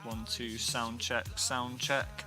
1, 2, sound check, sound check.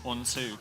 One, two.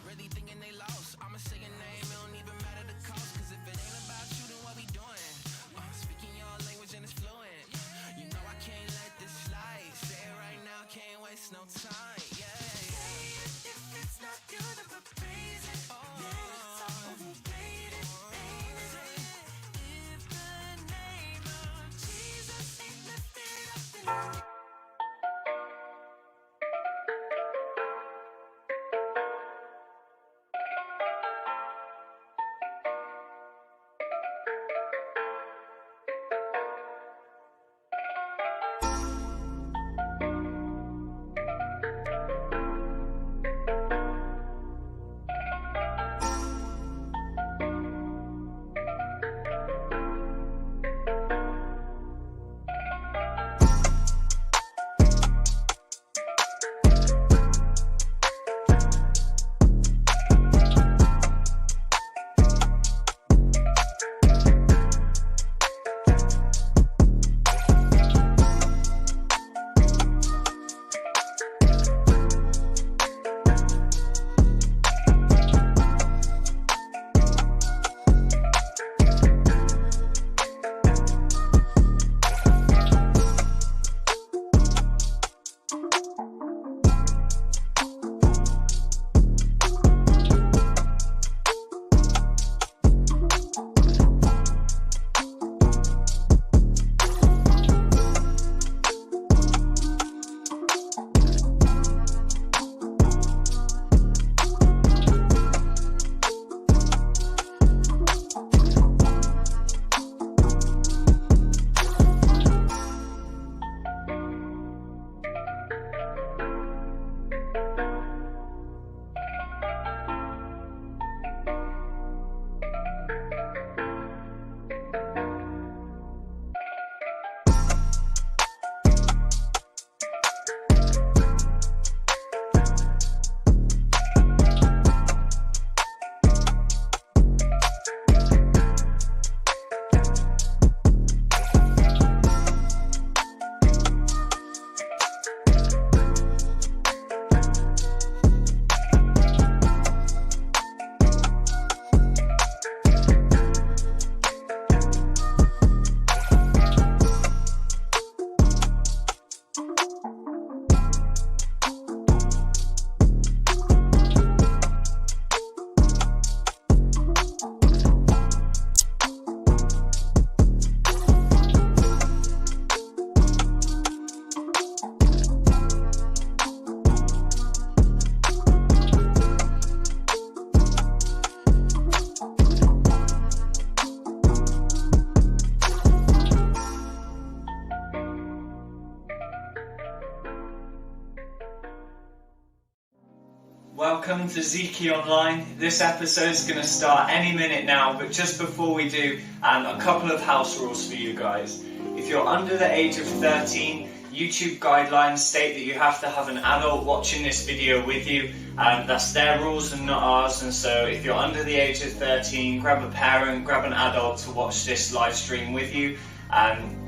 Welcome to Zeki Online. This episode is going to start any minute now, but just before we do, a couple of house rules for you guys. If you're under the age of 13, YouTube guidelines state that you have to have an adult watching this video with you. That's their rules and not ours, and so if you're under the age of 13, grab a parent, grab an adult to watch this live stream with you.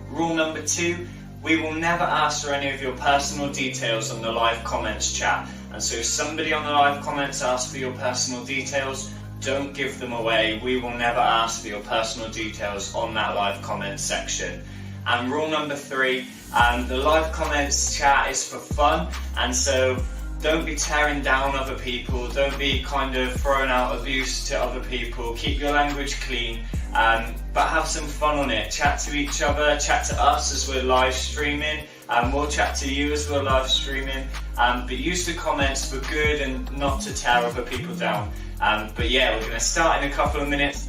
Rule number 2, we will never ask for any of your personal details on the live comments chat. And so if somebody on the live comments asks for your personal details, don't give them away. We will never ask for your personal details on that live comments section. And rule number 3, the live comments chat is for fun, and so don't be tearing down other people, don't be kind of throwing out abuse to other people. Keep your language clean, but have some fun on it. Chat to each other, chat to us as we're live streaming, we'll chat to you as we're live streaming, but use the comments for good and not to tear other people down. But yeah, we're going to start in a couple of minutes.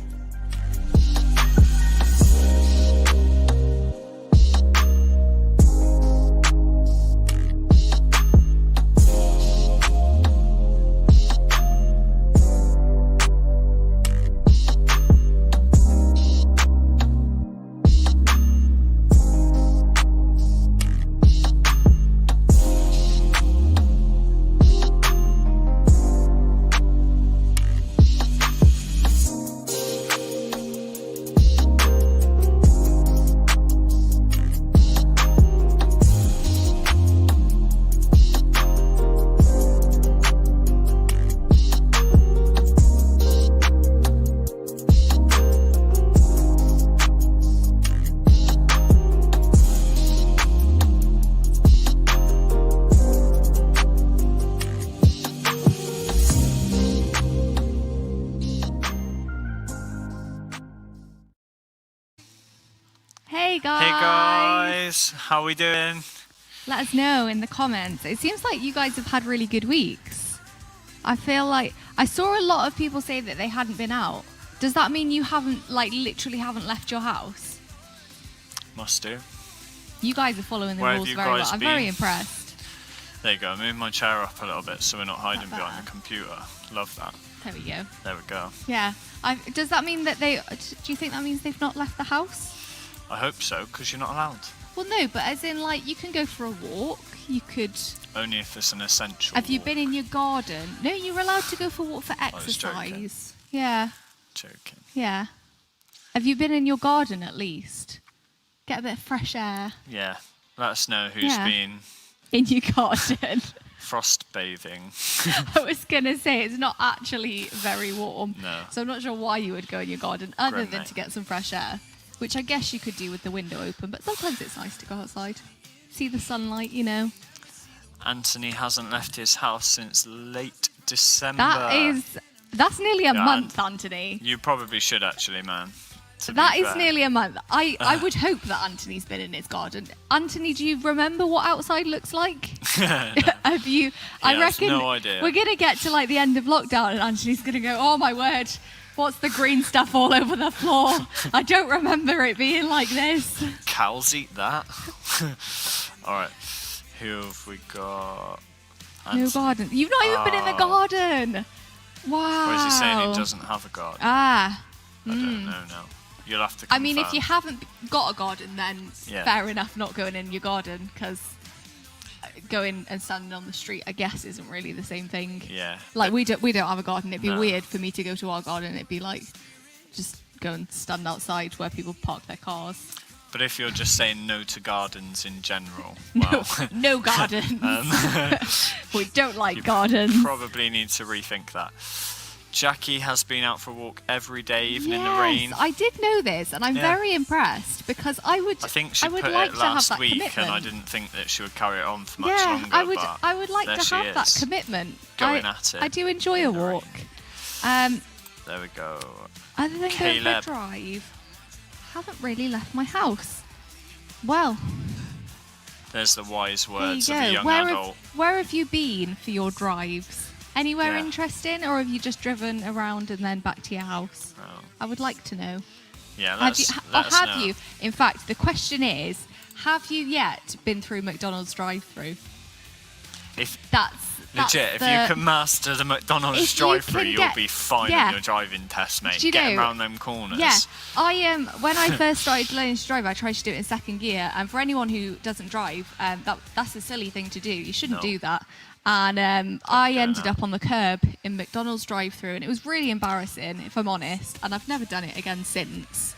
Hey guys, how we doing? Let us know in the comments. It seems like you guys have had really good weeks. I feel like I saw a lot of people say that they hadn't been out. Does that mean you haven't, literally haven't left your house? Must do. You guys are following the rules very well. I'm very impressed. There you go. Move my chair up a little bit so we're not hiding behind the computer. Love that. There we go. There we go. Yeah. Does that mean that do you think that means they've not left the house? I hope so, because you're not allowed. Well, no, but as in, you can go for a walk. You could... Only if it's an essential Have you been in your garden? No, you're allowed to go for a walk for exercise. Yeah. Joking. Yeah. Have you been in your garden at least? Get a bit of fresh air. Yeah. Let us know who's been... In your garden. Frost bathing. I was going to say, it's not actually very warm. No. So I'm not sure why you would go in your garden, other than to get some fresh air. Which I guess you could do with the window open, but sometimes it's nice to go outside. See the sunlight, you know. Anthony hasn't left his house since late December. That's nearly a month, Anthony. You probably should actually, man. That is nearly a month. I would hope that Anthony's been in his garden. Anthony, do you remember what outside looks like? No. Have you? I reckon no idea. We're going to get to the end of lockdown and Anthony's going to go, oh my word, what's the green stuff all over the floor? I don't remember it being like this. Cows eat that. All right. Who have we got? No garden. You've not even been in the garden. Wow. Or is he saying he doesn't have a garden? I don't know now. You'll have to confirm. I mean, if you haven't got a garden, then fair enough not going in your garden, because going and standing on the street, I guess, isn't really the same thing. Yeah. We don't have a garden. It'd be weird for me to go to our garden. It'd be like just go and stand outside where people park their cars. But if you're just saying no to gardens in general, well... no gardens. We don't like gardens. Probably need to rethink that. Jackie has been out for a walk every day, even in the rain. Yes, I did know this, and I'm very impressed, because I think she put like it to have last that week, commitment. and I didn't think that she would carry it on for much longer. I would like to have that commitment. Going at it. I do enjoy a walk. There we go. Other than going for a drive, haven't really left my house. Well, there's the wise words of a young adult. Where have you been for your drives? Anywhere interesting, or have you just driven around and then back to your house? Oh. I would like to know. Yeah, let us know. You? In fact, the question is, have you yet been through McDonald's drive-through? That's legit. If you can master the McDonald's drive-through, you'll be fine on your driving test, mate. Get around them corners. Yeah, when I first started learning to drive, I tried to do it in second gear. And for anyone who doesn't drive, that's a silly thing to do. You shouldn't do that. And I ended up on the curb in McDonald's drive-through, and it was really embarrassing, if I'm honest. And I've never done it again since,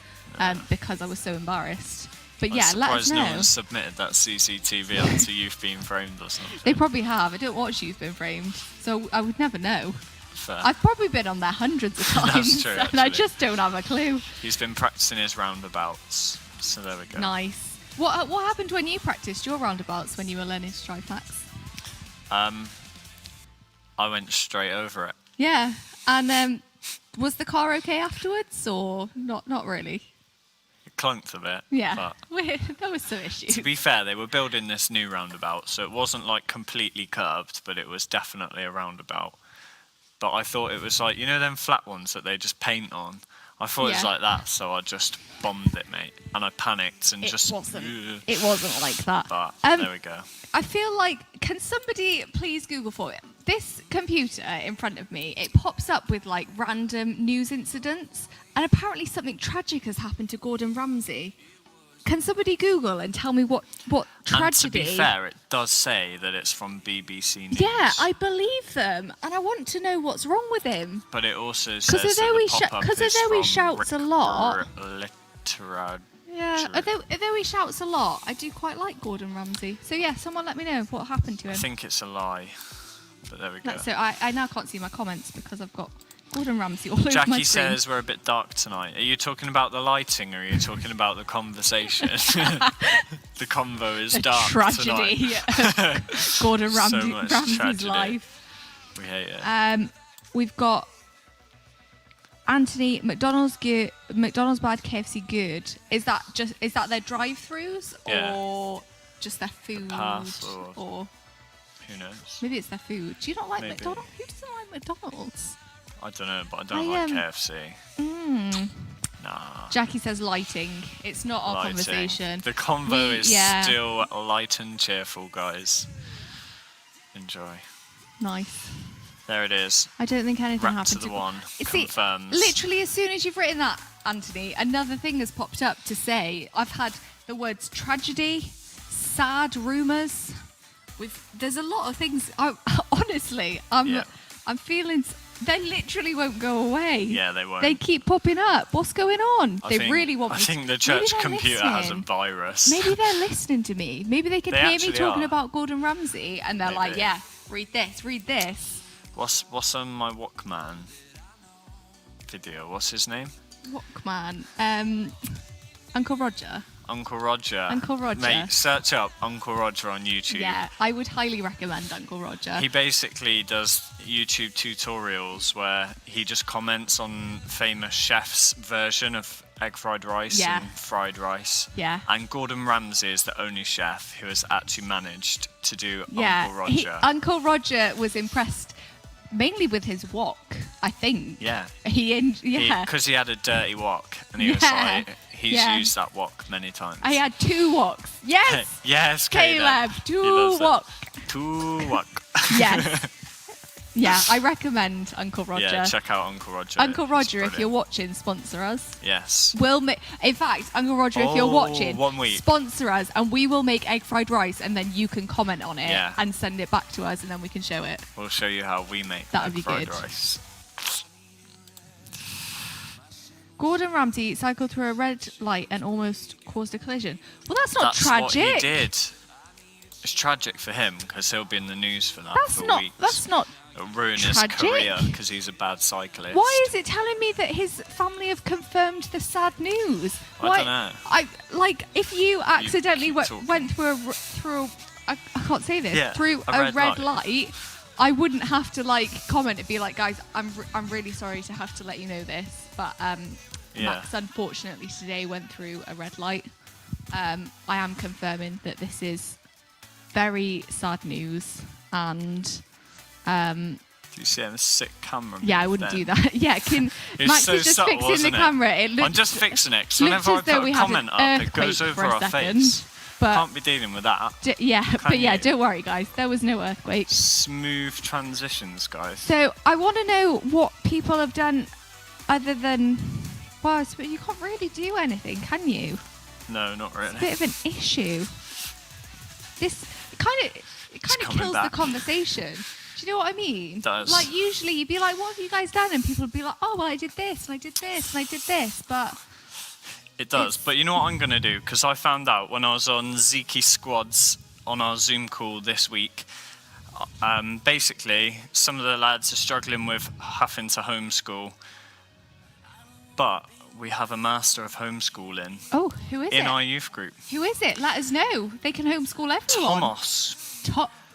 because I was so embarrassed. But let us know. I'm surprised no one submitted that CCTV onto You've Been Framed or something. They probably have. I don't watch You've Been Framed, so I would never know. Fair. I've probably been on there hundreds of times, That's true, and I just don't have a clue. He's been practicing his roundabouts, so there we go. Nice. What happened when you practiced your roundabouts when you were learning to drive, Max? I went straight over it. Yeah. And was the car okay afterwards, or not really? It clunked a bit. Yeah. There was some issues. To be fair, they were building this new roundabout, so it wasn't like completely curbed, but it was definitely a roundabout. But I thought it was like, you know them flat ones that they just paint on? I thought it was like that, so I just bombed it, mate. And I panicked and it just... It wasn't like that. But there we go. I feel like, can somebody please Google for it? This computer in front of me, it pops up with like random news incidents, and apparently something tragic has happened to Gordon Ramsay. Can somebody Google and tell me what tragedy? And to be fair, it does say that it's from BBC News. Yeah, I believe them, and I want to know what's wrong with him. But it also says that the pop-up is from he shouts a lot. Yeah, Literature. although he shouts a lot, I do quite like Gordon Ramsay. So yeah, someone let me know what happened to him. I think it's a lie, but there we go. So I now can't see my comments because I've got Gordon Ramsay all over my Jackie screen. says we're a bit dark tonight. Are you talking about the lighting or are you talking about the conversation? The convo is dark tragedy. tonight. Gordon So much Ramsay's tragedy. life. We hate it. We've got Anthony, McDonald's bad, KFC good. Is that their drive-throughs or just their food? Pass or who knows? maybe it's their food. Do you not like Maybe. McDonald's? Who doesn't like McDonald's? I don't know, but I don't like KFC. Nah. Jackie says lighting. It's not our Lighting. conversation. The convo is still light and cheerful, guys. Enjoy. Nice. There it is. I don't think anything Wrap happened to the one. See, Confirms. literally, as soon as you've written that, Anthony, another thing has popped up to say. I've had the words tragedy, sad rumours. There's a lot of things. Honestly, I'm feeling. They literally won't go away. Yeah, they won't. They keep popping up. What's going on? I think the church computer has a virus. Maybe they're listening to me. Maybe they can hear me talking about Gordon Ramsay, and they're like, "Yeah, read this." What's on my Walkman video? What's his name? Walkman. Uncle Roger. Uncle Roger. Uncle Roger. Mate, search up Uncle Roger on YouTube. Yeah, I would highly recommend Uncle Roger. He basically does YouTube tutorials where he just comments on famous chefs' version of egg fried rice and fried rice. Yeah. And Gordon Ramsay is the only chef who has actually managed to do Uncle Roger. Uncle Roger was impressed mainly with his wok, I think. Yeah. Because he had a dirty wok and he was like... He's used that wok many times. I had 2 woks. Yes. Yes, Caleb. 2 wok. 2 wok. Yes. Yeah, I recommend Uncle Roger. Yeah, check out Uncle Roger. Uncle Roger, if you're watching, sponsor us. Yes. In fact, Uncle Roger, if you're watching, 1 week. Sponsor us, and we will make egg fried rice, and then you can comment on it and send it back to us, and then we can show it. We'll show you how we make that would egg be fried good. rice. Gordon Ramsay cycled through a red light and almost caused a collision. Well, that's not tragic. That's what he did. It's tragic for him because he'll be in the news for that for weeks. That's not It'll ruin tragic. his career because he's a bad cyclist. Why is it telling me that his family have confirmed the sad news? I don't know. If you accidentally went through I can't say this, through a red light, I wouldn't have to comment and be like, guys, I'm really sorry to have to let you know this, but Max unfortunately today went through a red light. I am confirming that this is very sad news, and do you see a sick camera? Yeah, I wouldn't do that. Yeah, Max is just subtle, fixing the camera. I'm just fixing it because whenever I put a comment up, it goes over our face. But can't be dealing with that. Don't worry, guys. There was no earthquake. Smooth transitions, guys. So I want to know what people have done other than... Well, you can't really do anything, can you? No, not really. It's a bit of an issue. This kind of kills the conversation. Do you know what I mean? It does. Like, usually you'd be like, what have you guys done? And people would be like, oh, well, I did this, and I did this, and I did this, but... It does, but you know what I'm going to do? Because I found out when I was on Zeki Squads on our Zoom call this week, basically, some of the lads are struggling with having to homeschool, but we have a master of homeschooling. Oh, who is it? In our youth group. Who is it? Let us know. They can homeschool everyone. Thomas.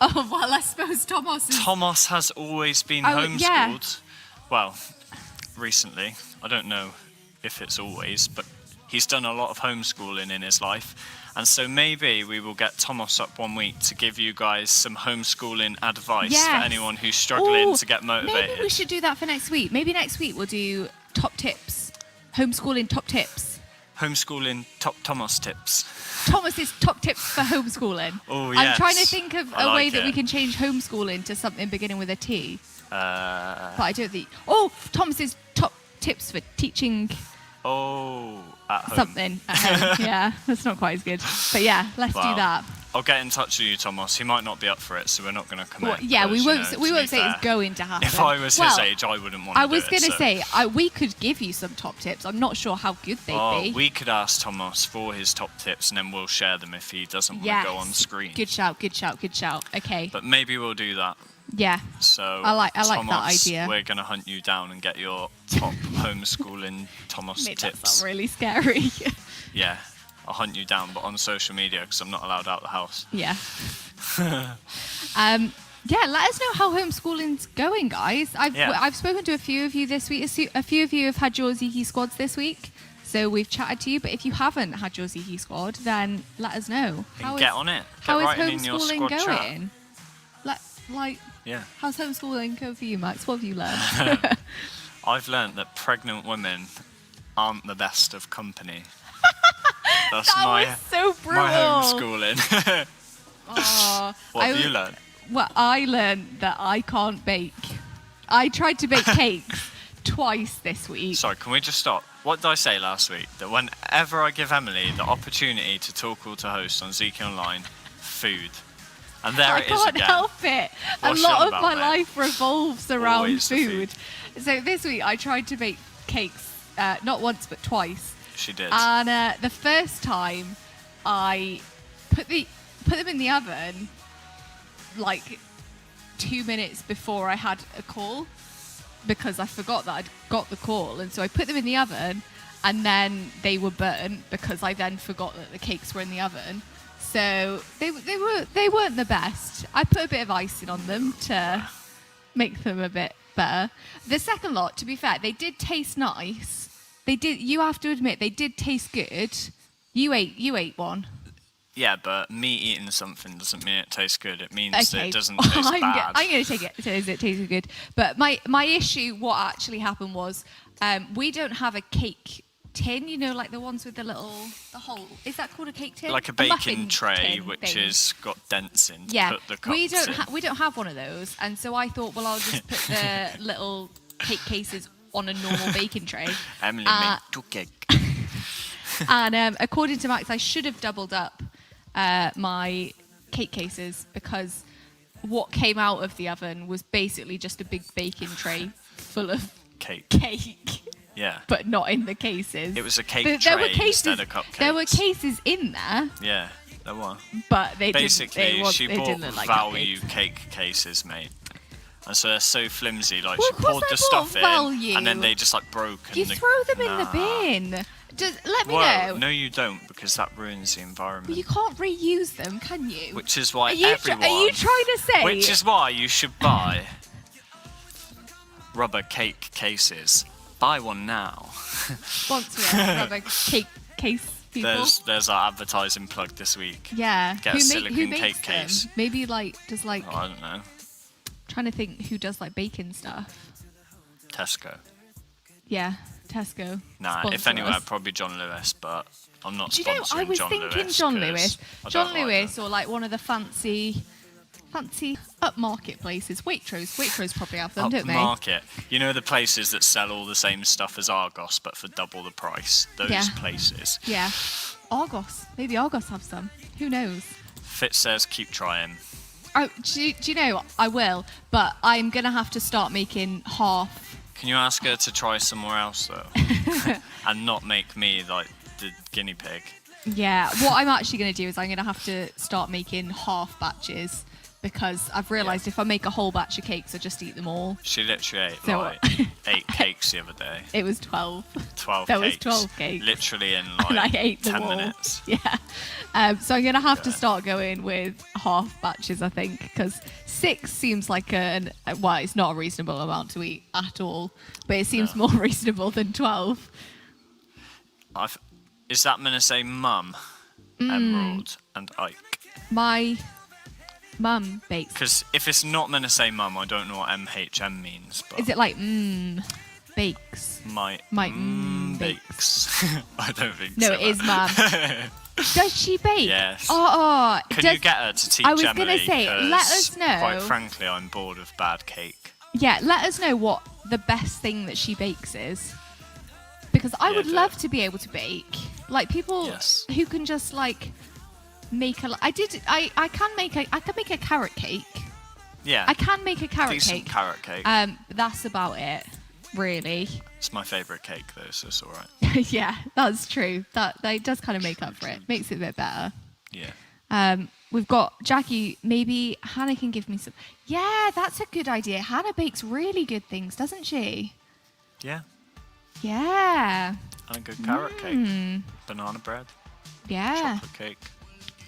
Oh, well, I suppose Thomas has always been homeschooled. Yeah. Well, recently. I don't know if it's always, but he's done a lot of homeschooling in his life. And so maybe we will get Thomas up one week to give you guys some homeschooling advice for anyone who's struggling to get motivated. Maybe we should do that for next week. Maybe next week we'll do top tips. Homeschooling top tips. Homeschooling top Thomas tips. Thomas's top tips for homeschooling. Oh, yes. I'm trying to think of a way that it. we can change homeschooling to something beginning with a T. But I don't think... Oh, Thomas's top tips for teaching... Oh, at home. Something at home. Yeah, that's not quite as good. But yeah, let's do that. I'll get in touch with you, Thomas. He might not be up for it, so we're not going to commit. Well, yeah, we won't say it's going to happen. If I was his age, I wouldn't want to do it. I was going to say, we could give you some top tips. I'm not sure how good they'd be. We could ask Thomas for his top tips, and then we'll share them if he doesn't want to go on screen. Good shout. Okay. But maybe we'll do that. Yeah. So I like Thomas, that idea. We're going to hunt you down and get your top homeschooling Thomas Made tips. That sound really scary. Yeah. I'll hunt you down, but on social media because I'm not allowed out the house. Yeah. Yeah, let us know how homeschooling's going, guys. I've spoken to a few of you this week. A few of you have had your Zeki squads this week, so we've chatted to you. But if you haven't had your Zeki squad, then let us know. Get on it. How is writing in your homeschooling squad going? Yeah. How's homeschooling going for you, Max? What have you learned? I've learned that pregnant women aren't the best of company. That's was so brutal. My homeschooling. What have you learned? Well, I learned that I can't bake. I tried to bake cakes twice this week. Sorry, can we just stop? What did I say last week? That whenever I give Emily the opportunity to talk or to host on Zeke Online, food. And there it is again. I can't help it. What's a lot of about, my mate? life revolves around Always food. So this week I tried to bake cakes, not once but twice. She did. And the first time I put them in the oven like 2 minutes before I had a call because I forgot that I'd got the call, and so I put them in the oven and then they were burnt because I then forgot that the cakes were in the oven. So they weren't the best. I put a bit of icing on them to make them a bit better. The second lot, to be fair, they did taste nice. They did. You have to admit they did taste good. You ate one. Yeah, but me eating something doesn't mean it tastes good. It means that it doesn't taste bad. I'm going to take it as it tasted good. But my issue, what actually happened was, we don't have a cake tin, like the ones with the hole. Is that called a cake tin? Like a baking tray, which has got dents in to put the cups we don't have one of those, and so I thought, well, I'll just put the little cake cases on a normal baking tray. Emily made two cake. And according to Max, I should have doubled up my cake cases because what came out of the oven was basically just a big baking tray full of cake. Yeah. But not in the cases. It was a cake tray instead of cupcakes. There were cases in there. Yeah, there were. But they basically, didn't. She bought value cake cases, mate. And so they're so flimsy. Like, she poured the stuff in, and then they just broke. You throw them in the bin. Let me know. No, you don't, because that ruins the environment. Well, you can't reuse them, can you? Which is why are you trying to say? Which is why you should buy rubber cake cases. Buy one now. Sponsor rubber cake case people. There's our advertising plug this week. Yeah. Get a silicone cake case. Maybe I don't know. Trying to think who does baking stuff. Tesco. Yeah, Tesco. Nah, if anywhere, probably John Lewis, but I'm not sponsoring John Lewis. I was thinking John Lewis. John Lewis, or one of the fancy upmarket places. Waitrose probably have them, don't they? Upmarket. You know the places that sell all the same stuff as Argos, but for double the price. Those places. Yeah. Argos. Maybe Argos have some. Who knows? Fitz says keep trying. Oh, do you know, I will, but I'm going to have to start making half. Can you ask her to try somewhere else, though? And not make me, the guinea pig? Yeah, what I'm actually going to do is I'm going to have to start making half batches because I've realised if I make a whole batch of cakes, I just eat them all. She literally ate So- like 8 cakes the other day. It was 12. 12 There cakes. was 12 cakes. Literally in And I like ate them 10 all. minutes. Yeah. So I'm going to have to start going with half batches, I think, because 6 seems like well, it's not a reasonable amount to eat at all, but it seems more reasonable than 12. Is that going to say Mum, Emerald, and Ike? My mum bakes. Because if it's not meant to say Mum, I don't know what MHM means. But Is it like bakes? My bakes. I don't think No, so. it is mum. Does she bake? Yes. Oh, Can you get her to teach I was Emily? gonna say, let 'Cause, us know. Quite frankly, I'm bored of bad cake. Yeah, let us know what the best thing that she bakes is. Because I would love to be able to bake. Like people who can just like make I can make a carrot cake. Yeah. I can make a carrot Decent cake. carrot cake. But that's about it, really. It's my favourite cake though, so it's alright. Yeah, that's true. That does kind of make up for it. Makes it a bit better. Yeah. We've got Jackie. Maybe Hannah can give me some. Yeah, that's a good idea. Hannah bakes really good things, doesn't she? Yeah. Yeah. And a good carrot cake. Banana bread. Yeah. Chocolate cake.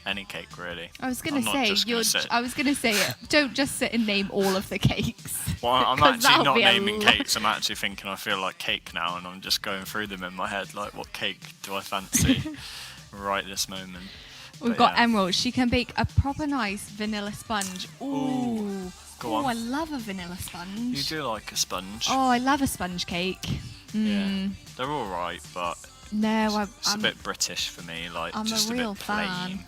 Any cake really. I was I'm not just gonna say sit- I was gonna say don't just sit and name all of the cakes. Well, I'm 'Cause actually that'll not be a naming lot. cakes. I'm actually thinking I feel like cake now, and I'm just going through them in my head. Like, what cake do I fancy right this moment? We've got Emerald. She can bake a proper nice vanilla sponge. Ooh. Go on. I love a vanilla sponge. You do like a sponge. Oh, I love a sponge cake. Yeah. They're all right, but No, it's a bit British for me. Like, I'm just a real bit plain. fan.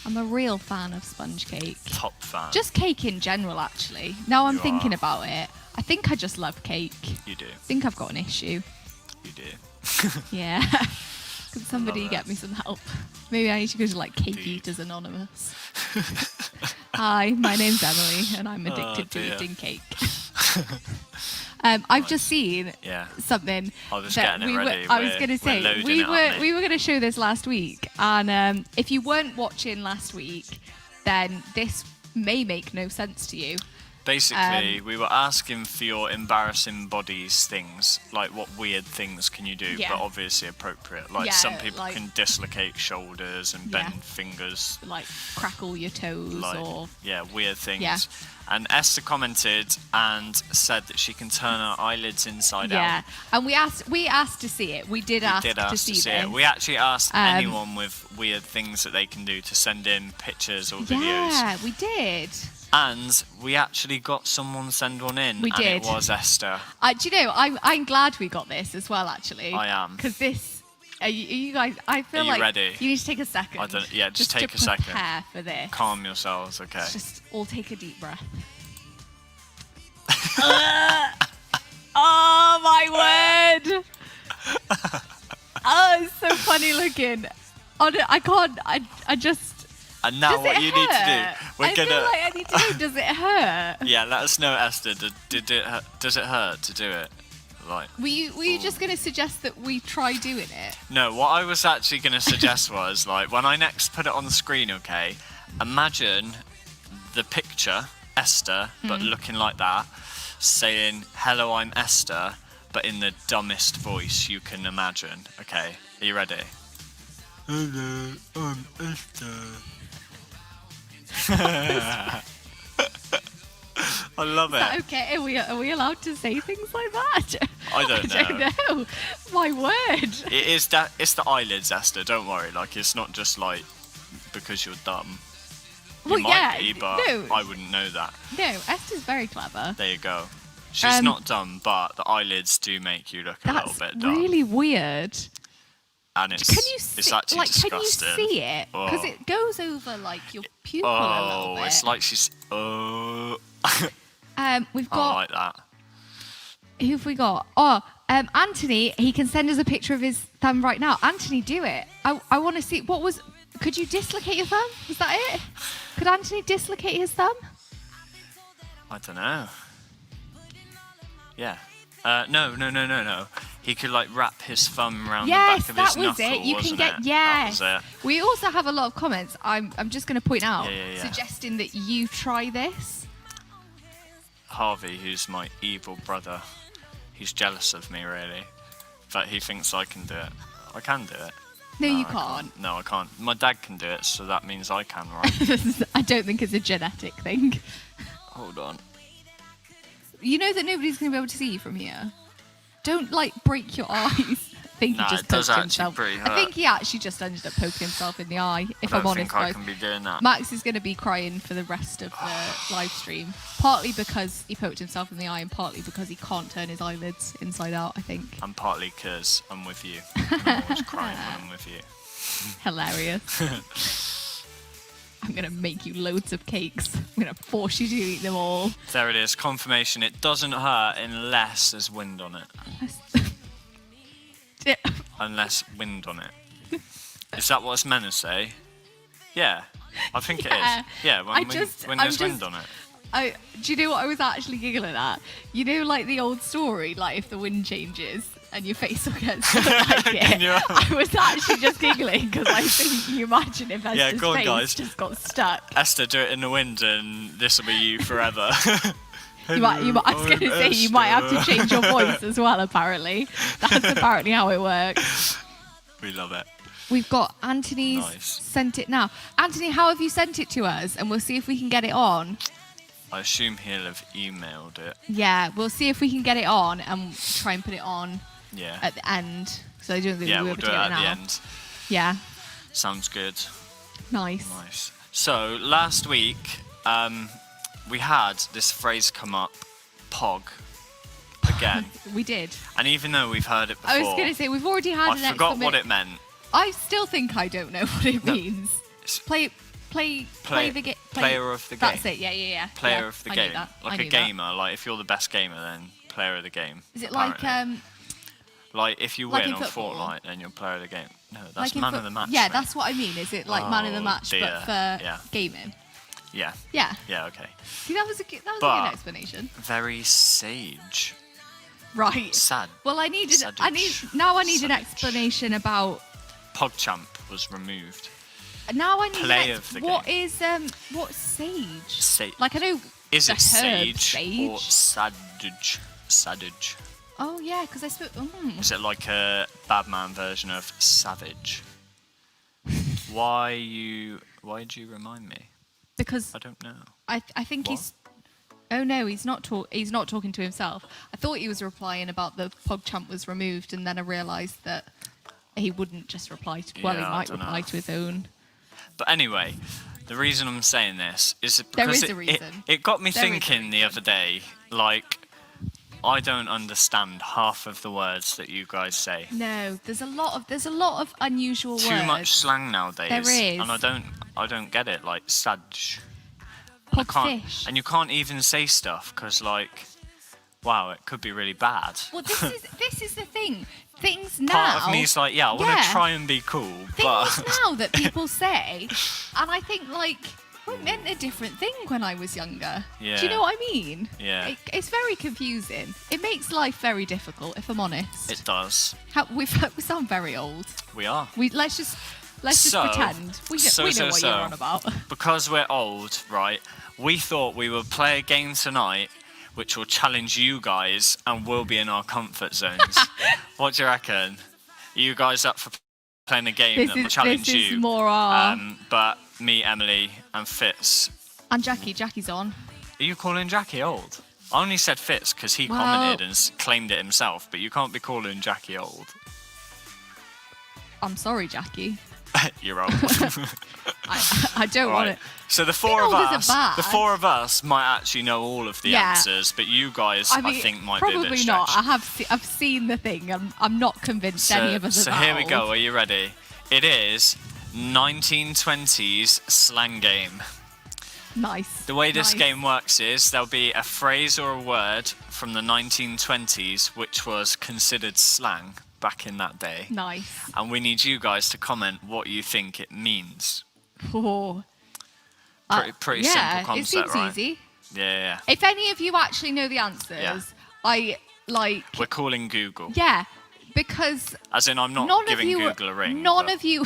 I'm a real fan of sponge cake. Top fan. Just cake in general, actually. Now I'm You thinking are. about it. I think I just love cake. You do. I think I've got an issue. You do. Yeah. Could somebody love get it. me some help? Maybe I need to go to like Cake Indeed. Eaters Anonymous. Hi, my name's Emily and I'm addicted to dear. eating cake. I've just seen something I was that getting it ready. I was going to say loading we it up, were mate. we were going to show this last week, and if you weren't watching last week, then this may make no sense to you. Basically, we were asking for your embarrassing bodies things, like what weird things can you do, Yeah. but obviously appropriate. Like Yeah, some people like- can dislocate shoulders and Yeah. bend fingers, Like crackle your toes like or weird things. Yeah. And Esther commented and said that she can turn her eyelids inside yeah. out. And we asked to see it. We did ask Did to ask see to see this. it. We actually asked anyone with weird things that they can do to send in pictures or videos. Yeah, we did. And we actually got someone send one in. We and did. It was Esther. Do you know, I'm glad we got this as well, actually. I am. Because this, are you guys, I feel Are you like ready? you need to take a second. I don't- yeah, just take to a second. prepare for this. Calm yourselves, okay? Just all take a deep breath. Oh my word! Oh, it's so funny looking. Oh, no, I can't. I just. And now Does what it you need to hurt? do, we're I gonna. feel like I need to know. Does it hurt? Yeah, let us know, Esther. Does it hurt to do it? Like. Were you just going to suggest that we try doing it? No, what I was actually going to suggest was, like, when I next put it on the screen, okay, imagine the picture, Esther, but looking like that, saying, "Hello, I'm Esther," but in the dumbest voice you can imagine. Okay, are you ready? Hello, I'm Esther. I love it. Okay, are we allowed to say things like that? I don't I don't know. My word. It is that. It's the eyelids, Esther. Don't worry. Like, it's not just like because you're dumb. You Well, might yeah, be, but no. I wouldn't know that. No, Esther's very clever. There you go. She's not dumb, but the eyelids do make you look a little That's bit dumb. really weird. And it's Can you it's see? actually Like, disgusting. can you see it? Because Oh. it goes over like your pupil a little Oh, bit. it's like she's. Oh, We've I got. like that. Who've we got? Oh, Anthony. He can send us a picture of his thumb right now. Anthony, do it. I want to see. What was? Could you dislocate your thumb? Was that it? Could Anthony dislocate his thumb? I don't know. Yeah. No. He could like wrap his thumb around the Yes, back of that his was knuckle, it. You can wasn't get it? yes. That was it. We also have a lot of comments. I'm just going to point out Yeah. suggesting that you try this. Harvey, who's my evil brother, he's jealous of me really, but he thinks I can do it. I can do it. No, you I can't. No, I can't. My dad can do it, so that means I can, right? I don't think it's a genetic thing. Hold on. You know that nobody's going to be able to see you from here. Don't like break your eyes. I think Nah, he just it does poked actually himself. pretty I hurt. think he actually just ended up poking himself in the eye. If I'm I don't honest, think I guys. can be doing that. Max is going to be crying for the rest of the live stream. Partly because he poked himself in the eye, and partly because he can't turn his eyelids inside out. I think. And partly because I'm with you. I'm always crying when I'm with you. Hilarious. I'm going to make you loads of cakes. I'm going to force you to eat them all. There it is. Confirmation. It doesn't hurt unless there's wind on it. Unless wind on it. Is that what it's meant to say? Yeah. I think it is. Yeah, when there's wind on it. Do you know what I was actually giggling at? You know, like the old story, like if the wind changes and your face will get stuck like it. I was actually just giggling because I think you imagine if Esther's go on, face guys. just got stuck. Esther, do it in the wind and this will be you forever. I was going to say you might have to change your voice as well. Apparently, that's apparently how it works. We love it. We've got Anthony's sent it now. Anthony, how have you sent it to us? And we'll see if we can get it on. I assume he'll have emailed it. Yeah, we'll see if we can get it on and try and put it on Yeah. at the end. So I don't think we'll be we'll able do to it get at it now. the end. Yeah, Sounds good. nice. So last week, we had this phrase come up, pog, again. We did. And even though we've heard it before, I was going to say, we've already had an I forgot what exclamation. it meant. I still think I don't know what it means. Play the game. Player of the game. That's it, yeah. Player Yeah, of the I knew game. that. I Like a knew that. gamer. Like if you're the best gamer, then player of the game. Is it apparently. like if you like win in on football? Fortnite, then you're player of the game. No, that's like in man of the match. Yeah, mate. that's what I mean. Is it like man of the Oh, match, dear. but for Yeah. gaming? Yeah. Yeah. Yeah. Okay. See, that was a good But- explanation. Very sage. Right. Sad. Well, I need an Savage. explanation about. PogChamp was removed. Now I need Play of the what game. is what's sage? Like I know. Is the it sage, herb or sadage? Sadage. Oh yeah, because I spoke. Is it like a Batman version of savage? Why did you remind me? Because I don't know. I think What? he's. Oh no, he's not talking to himself. I thought he was replying about the PogChamp was removed, and then I realised that he wouldn't just reply to. Well, he Yeah, I might dunno. reply to his own. But anyway, the reason I'm saying this is There because is a reason. it got me There is a thinking the reason. other day, like, I don't understand half of the words that you guys say. No, there's a lot of unusual words. Too much slang nowadays. There is. And I don't get it, like, sadge. I can't, Pogfish. and you can't even say stuff, because, like, wow, it could be really bad. Well, this is the thing. Things now. Part of me is like, yeah, I want to try and be cool, but Things now that people say, and I think like it meant a different thing when I was younger. Yeah. Do you know what I mean? Yeah. It's very confusing. It makes life very difficult, if I'm honest. it does. We sound very old. We are. Let's just So- pretend we know what you're on about. Because we're old, right, we thought we would play a game tonight which will challenge you guys and will be in our comfort zones. What do you reckon? Are you guys up for playing a game that will challenge this you? is more our But me, Emily, and Fitz. and Jackie's on. Are you calling Jackie old? I only said Fitz because he Well- commented and claimed it himself, but you can't be calling Jackie old. I'm sorry, Jackie. You're old. I don't want Right. it. So the four of old isn't us, bad. the four of us might actually know all of the Yeah. answers, but you guys, I think, might probably be a bit not. stretched. I've seen the thing. I'm not convinced any of us So are that here we go. old. Are you ready? It is 1920s slang game. Nice. The way this Nice. game works is there'll be a phrase or a word from the 1920s which was considered slang back in that day. Nice. And we need you guys to comment what you think it means. Oh. Pretty yeah, simple concept, it seems right? easy. Yeah. If any of you actually know the answers, Yeah. I like. We're calling Google. Yeah. because As in, I'm not none giving of you, Google a ring. None but of you.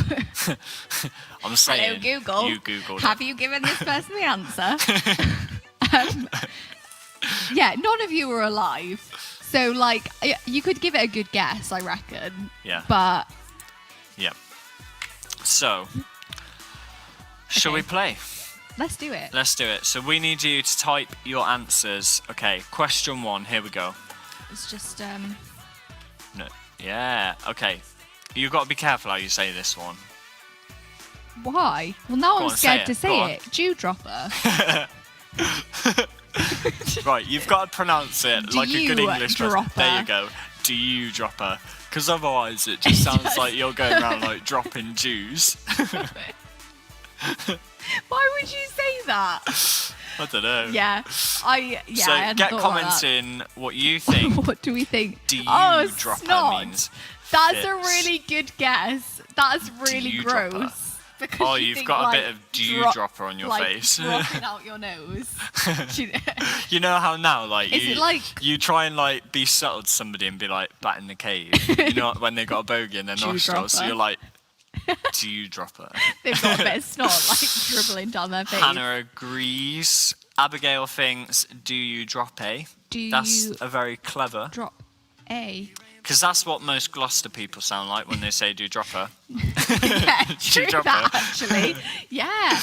I'm saying, Hello, Google. you Googled Have it. you given this person the answer? Yeah, none of you were alive. So, like, you could give it a good guess, I reckon. Yeah. But. Yeah. So, shall we play? Let's do it. Let's do it. So we need you to type your answers. Okay, question 1, here we go. It's just, No. Yeah, okay. You've got to be careful how you say this one. Why? Well, now Go I'm on, scared to say it. Go say it. Dewdropper. Right, you've got to pronounce it like a good English person. Dropper. There you go. Do you dropper? Because otherwise it just sounds like you're going around like dropping Jews. Why would you say that? I don't know. Yeah, So I hadn't get thought comments about in what you think. that. What do we think? Do you oh, dropper snot. means That's fits. a really good guess. That's really you gross. dropper? Because Oh, you you've think, got a like, bit of dewdropper on your like, face. dropping out your nose. You know how now, like, Is it like you try and like be subtle to somebody and be like bat in the cave. You know when they got a bogey in their nostrils, so Dewdropper. you're like, dewdropper. they've got a bit of snot like dribbling down their face? Hannah agrees. Abigail thinks, do you drop a? Do That's you a very clever. drop a? Because that's what most Gloucester people sound like when they say do dropper. Yeah, true Dewdropper. that actually. Yeah.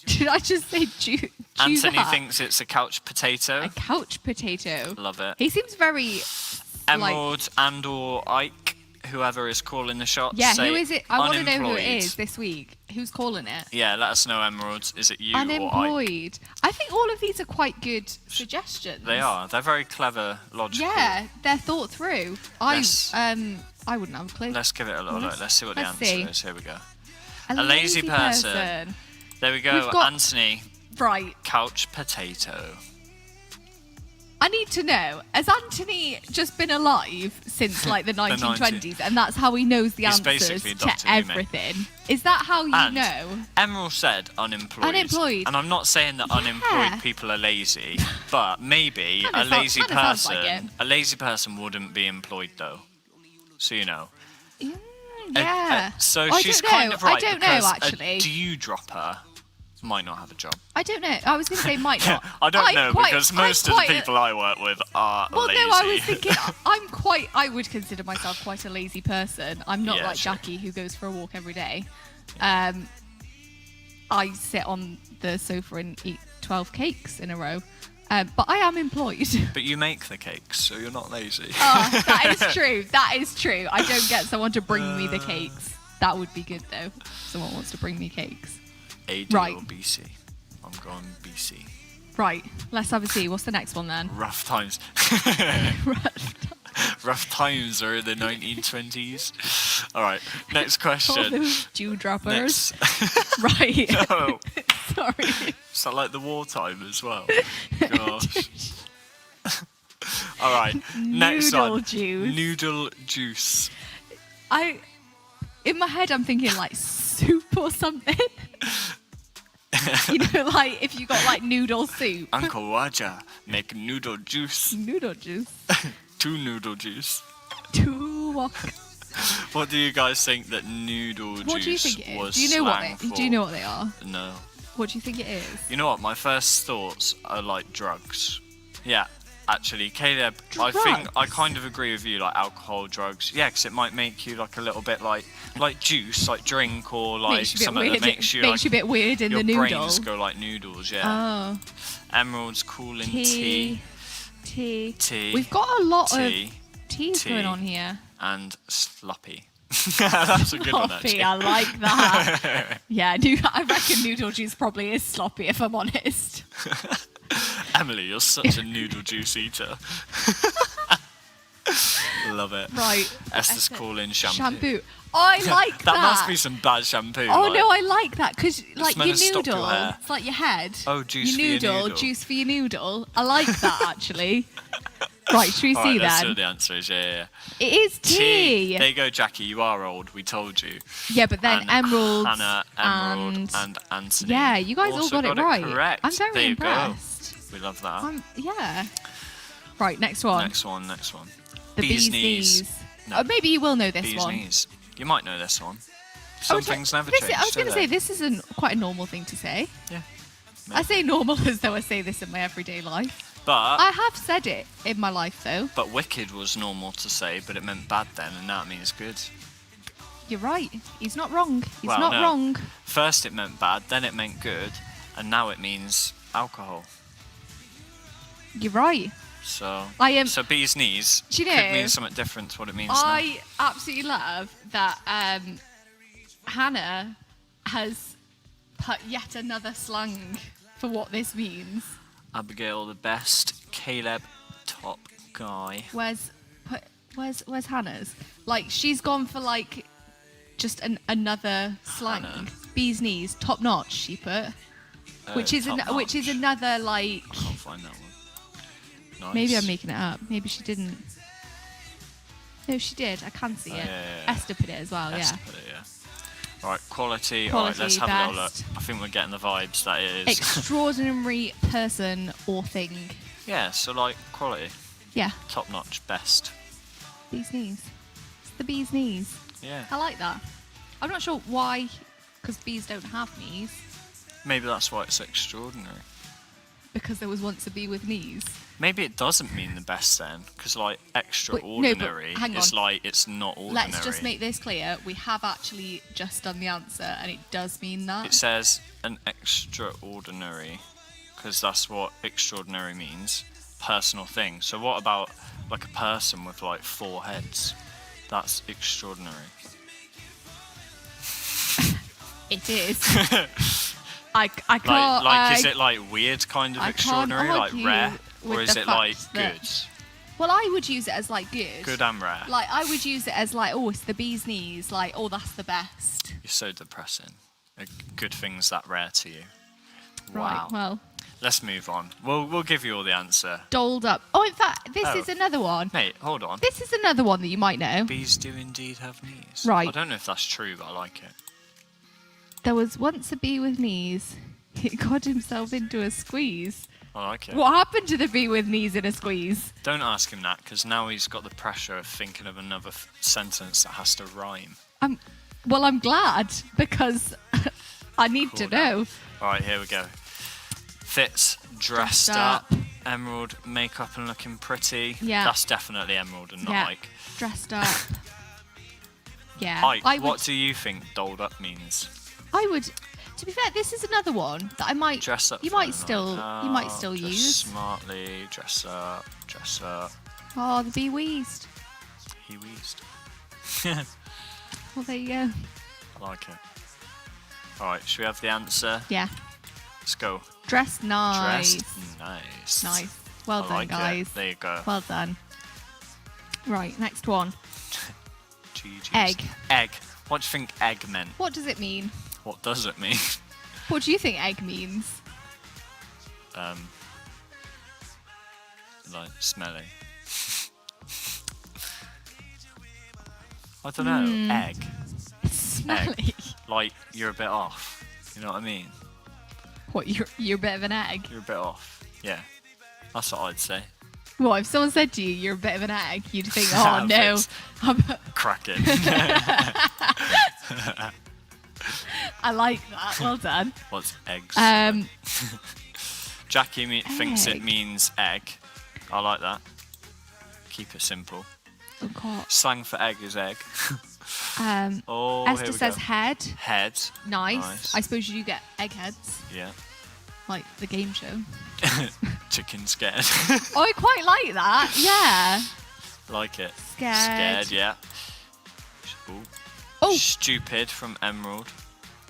Did I just say Jew? Anthony that? thinks it's a couch potato. A couch potato. Love it. He seems very. Emerald and or Ike, whoever is calling the shots. Yeah, say who is it? I want to know who it unemployed. is this week. Who's calling it? Yeah, let us know, Emeralds. Is it you or Ike? Unemployed. I think all of these are quite good suggestions. They are. They're very clever, logical. Yeah, they're thought through. Let's- I wouldn't have a clue. Let's give it a little look. Let's see what the let's answer see. is. Here we go. A lazy person. There we go. We've got- Anthony, Right. couch potato. I need to know, has Anthony just been alive since like the 1920s and that's how he knows the He's answers basically to Dr. Who, mate. everything? Is that how you And know? Emerald said unemployed. Unemployed. And I'm not saying that unemployed people are lazy, but maybe Kinda a lazy kinda sounds person, like it. a lazy person wouldn't be employed though. So you know. Yeah. So I she's don't know. kind of right I don't know because actually. a dewdropper might not have a job. I don't know. I was going to say might not. I don't know quite- because I'm most of the quite a- people I work with are Well, lazy. no, I was thinking I would consider myself quite a lazy person. I'm not Yeah, like sure. Jackie who goes for a walk every day. I sit on the sofa and eat 12 cakes in a row. But I am employed. But you make the cakes, so you're not lazy. Oh, that is true. That is true. I don't get someone to bring me the cakes. That would be good though. Someone wants to bring me cakes. AD Right. or BC? I'm going BC. Right. Let's have a see. What's the next one then? Rough times. Rough times are in the 1920s. All right, next All question. those dewdroppers. Next. Right. No, Sorry. is that like the wartime as well? Gosh. All right, next Noodle one. juice. Noodle juice. In my head, I'm thinking like soup or something. You know, like if you got like noodle soup. Uncle Waja make noodle juice. Noodle juice. 2 noodle juice. What What do you guys think that noodle do you juice think it is? was Do you know what slang they? for? Do you know what they are? No. What do you think it is? You know what? My first thoughts are like drugs. Yeah, actually, Caleb, I Drugs? think I kind of agree with you. Like alcohol, drugs. Yeah, because it might make you like a little bit like juice, like drink, or like Makes you a bit something weird. that makes you Makes you a bit weird in your the brains noodle. go like noodles. Yeah. Oh. Emerald's calling tea. Tea. We've got a lot Tea. of teas Tea. going on here. And sloppy. That's a good one, Sloppy, actually. I like that. Yeah, I reckon noodle juice probably is sloppy if I'm honest. Emily, you're such a noodle juice eater. Love it. Right. Esther's calling shampoo. Shampoo. I like that. That must be some bad shampoo. Oh like. no, I like that because like meant your to stop your noodle, hair. it's like your head. Oh, juice your for your noodle, noodle. juice for your noodle. I like that actually. Right, should we All see right, let's see then? what the answer is. Yeah. It is tea. There you go, Jackie. You are old. We told you. Yeah, but then And emeralds Hannah, Emerald, and and Anthony. yeah, you guys also all got it right. Correct. I'm very there you impressed. Go. We love that. Yeah. Right, next one. Next one. The bee's knees. No. maybe you will know this Bees one. knees. You might know this one. Some things never change. I was going to say this isn't quite a normal thing to say. Yeah. I say normal as though I say this in my everyday life. But I have said it in my life though. But wicked was normal to say, but it meant bad then, and now it means good. You're right. He's not wrong. He's Well, not no. wrong. First it meant bad, then it meant good, and now it means alcohol. You're right. So So bee's knees Do you know, could mean something different to what it means now. I absolutely love that Hannah has put yet another slang for what this means. Abigail the best, Caleb top guy. Where's Hannah's? Like she's gone for like just another slang. Hannah. Bee's knees, top notch. She put, which is top-notch. another like. I can't find that one. Nice. Maybe I'm making it up. Maybe she didn't. No, she did. I can see it. yeah. Esther put it as well. Esther Yeah. put it, yeah. Right, quality. Alright, Quality, let's have a little look. best. I think we're getting the vibes that it is. Extraordinary person or thing. Yeah, so like quality. Yeah. Top notch, best. Bee's knees. It's the bee's knees. Yeah. I like that. I'm not sure why, because bees don't have knees. Maybe that's why it's extraordinary. Because there was once a bee with knees. Maybe it doesn't mean the best then, because like extraordinary hang is on. like it's not ordinary. Let's just make this clear. We have actually just done the answer, and it does mean that. It says an extraordinary, because that's what extraordinary means. Personal thing. So what about like a person with like 4 heads? That's extraordinary. It is. I can't. Like is it like weird kind of I can't extraordinary, like argue rare, with or is the it like fact that- good? Well, I would use it as like good. Good and rare. Like I would use it as like, oh, it's the bee's knees. Like, oh, that's the best. You're so depressing. A good thing's that rare to you. Right. Wow. Well, Let's move on. We'll give you all the answer. doled up. Oh, in fact, this Oh. is another one. Mate, hold on. This is another one that you might know. Bees do indeed have knees. Right. I don't know if that's true, but I like it. There was once a bee with knees. He got himself into a squeeze. I like it. What happened to the bee with knees in a squeeze? Don't ask him that, because now he's got the pressure of thinking of another sentence that has to rhyme. I'm glad because I need to Cool down. know. All right, here we go. Fits dressed Dressed up. up. Emerald makeup and looking pretty. Yeah. That's definitely emerald and not Yeah. Ike. Dressed up. Yeah. Ike, I would. what do you think dolled up means? I would. To be fair, this is another one that I might. Dress up. You for might the still. night You might out, still dress use. smartly. Dress up. Dress up. Oh, the bee wheezed. He wheezed. Well, there you go. I like it. All right, should we have the answer? Yeah. Let's go. Dressed nice. Dressed nice. Nice. Well I done, like guys. It. There you go. Well done. Right, next one. GG's. Egg. Egg. What do you think egg meant? What does it mean? What does it mean? What do you think egg means? Like smelly. I don't know. Egg. Smelly. Like you're a bit off. You know what I mean? What, you're a bit of an egg? You're a bit off. Yeah. That's what I'd say. Well, if someone said to you, you're a bit of an egg, you'd think, oh no. Cracking. I like that. Well done. What's eggs? Jackie thinks it Egg. means egg. I like that. Keep it simple. Oh, God. Slang for egg is egg. Oh, Esther here we says go. head. Head. Nice. I suppose you do get eggheads, Yeah. like the game show. Chicken scared. Oh, I quite like that. Yeah. Like it. Scared. Scared, yeah. Ooh. Oh. Stupid from Emerald.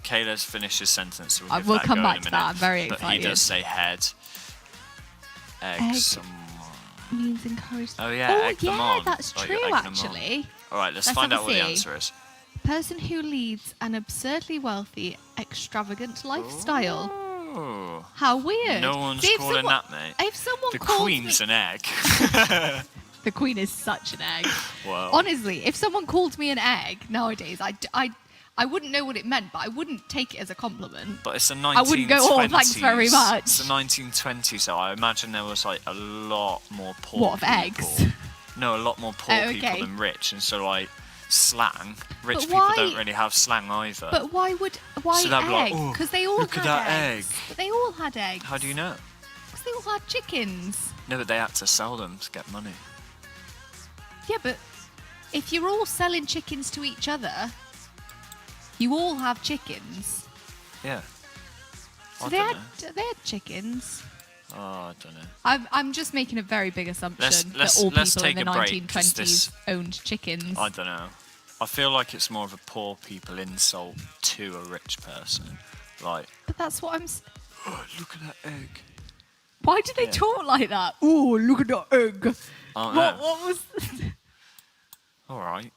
Kayla's finished his sentence. So we'll I give will that a come go back in a to minute. that. I'm very But he excited. does say head. Egg, Egg. someone. Means encourage. Oh yeah, egg them yeah, on. that's Like true you're egging them on. actually. All right, let's Let's find have out a what the see. answer is. Person who leads an absurdly wealthy, extravagant lifestyle. Oh. How weird. No one's See, if calling someone- that, mate. If someone The called Queen's me, an egg. the Queen is such an egg. Wow. Honestly, if someone called me an egg nowadays, I wouldn't know what it meant, but I wouldn't take it as a compliment. But it's the 1920s. I wouldn't go, oh, thanks very much. It's the 1920s, so I imagine there was like a lot more poor What, of people. eggs? No, a lot more poor Oh, okay. people than rich, and so like slang. Rich But people why- don't really have slang either. But why So they'll be like, egg? "Oh, Because they all look had at that eggs. egg." But they all had eggs. How do you know? Because they all had chickens. No, but they had to sell them to get money. Yeah, but if you're all selling chickens to each other, you all have chickens. Yeah. So I they don't had, know. they had chickens. Oh, I don't know. I'm just making a very big assumption Let's that all let's people in take the a break, 'cause 1920s this- owned chickens. I don't know. I feel like it's more of a poor people insult to a rich person. Like, But that's what I'm. oh, look at that egg. Why do they Yeah. talk like that? Oh, look at that egg. I don't What know. was? All right.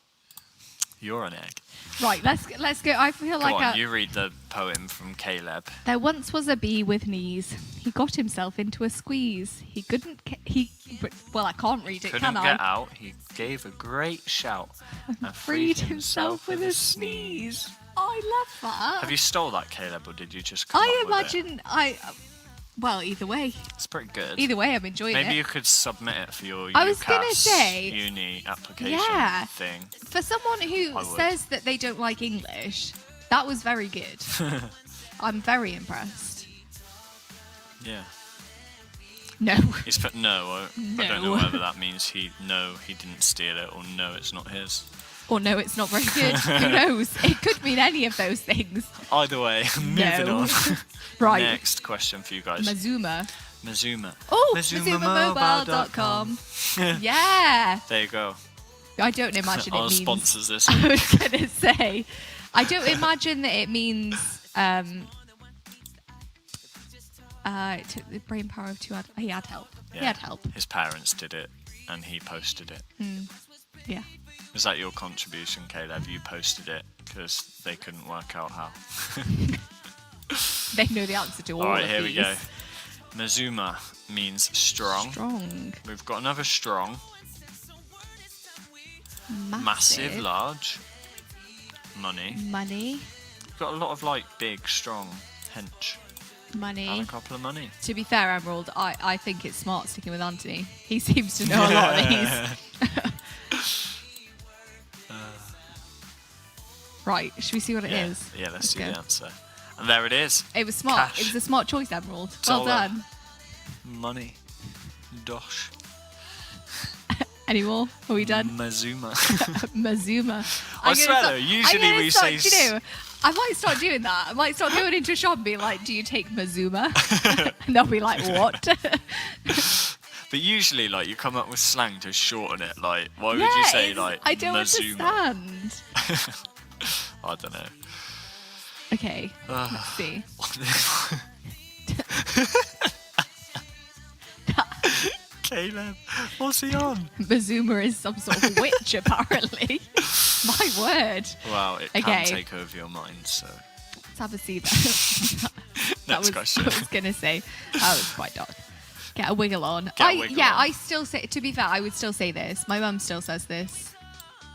You're an egg. Right, let's go. I feel Go like on, you read the poem from Caleb. there once was a bee with knees. He got himself into a squeeze. He couldn't. Well, I can't read it, Couldn't can get I? out. He gave a great shout and Freed himself with a sneeze. I love that. Have you stole that, Caleb, or did you just come I up with it? imagine Well, either way. It's pretty good. Either way, I'm enjoying Maybe it. you could submit it for your I was gonna UCAS say, uni application yeah. thing. For someone who I would. says that they don't like English, that was very good. I'm very impressed. Yeah. No. He's put no. I don't know No. whether that means he didn't steal it, or no, it's not his. Or no, it's not very good. Who knows? It could mean any of those things. Either way, moving No. on. Right. Next question for you guys. Mazuma. Mazuma. Oh, MazumaMobile.com. MazumaMobile.com. Yeah. There you go. I don't imagine it Our means... sponsors this I week. was going to say, I don't imagine that it means... it took the brain power of two... He had help. He Yeah. had help. His parents did it, and he posted it. Yeah. Was that your contribution, Caleb? You posted it because they couldn't work out how. They know the answer to all All right, of here these. we go. Mazuma means strong. Strong. We've got another strong. Massive, large. Money. Money. We've got a lot of like big, strong, hench. Money. And a couple of money. To be fair, Emerald, I think it's smart sticking with Anthony. He seems to know a lot of these. Right, should we see what it is? Yeah, let's see go. the answer. And there it is. It was smart. Cash. It was a smart choice, Emerald. Well Dollar. done. Money. Dosh. Any more? Are we done? Mazuma. Mazuma. I I'm swear gonna though, start- usually I'm gonna we start- say do you know, I might start doing that. I might start going into a shop and be like, "Do you take Mazuma?" And they'll be like, "What?" But usually, like, you come up with slang to shorten it. Like, why would Yeah, you say, it's- like, I don't Mazuma? understand. I don't know. Okay, let's see. Caleb, what's he on? Mazuma is some sort of witch, apparently. My word. Well, it Okay. can take over your mind, so. Let's have a see that. Next question. I was gonna say that was quite dark. Get a wiggle on. Get a wiggle on. I still say. To be fair, I would still say this. My mum still says this.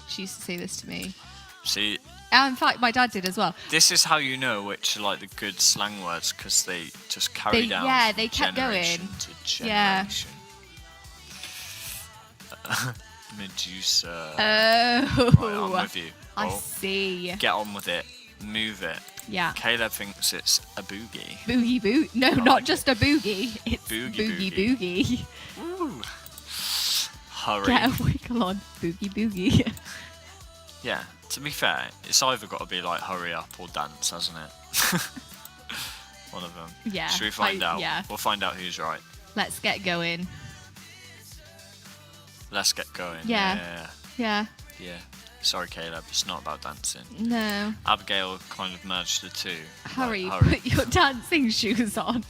She used to say this to me. See, And in fact, my dad did as well. this is how you know which are, like, the good slang words, because they just carry down Yeah, they kept generation going. to Yeah. generation. Medusa. Oh, Right, I'm with you. I Oh, see. get on with it. Move it. Yeah. Caleb thinks it's a boogie. Boogie boot. No, not just a boogie. It's Boogie boogie. Ooh. Hurry. Get a wiggle on. Boogie boogie. Yeah, to be fair, it's either got to be like hurry up or dance, hasn't it? One of them. Yeah, Should we find out? yeah. We'll find out who's right. Let's get going. Let's get going. Yeah. Yeah. Yeah. Yeah. Sorry, Caleb, it's not about dancing. No. Abigail kind of merged the two. Hurry, Like, hurry. put your dancing shoes on.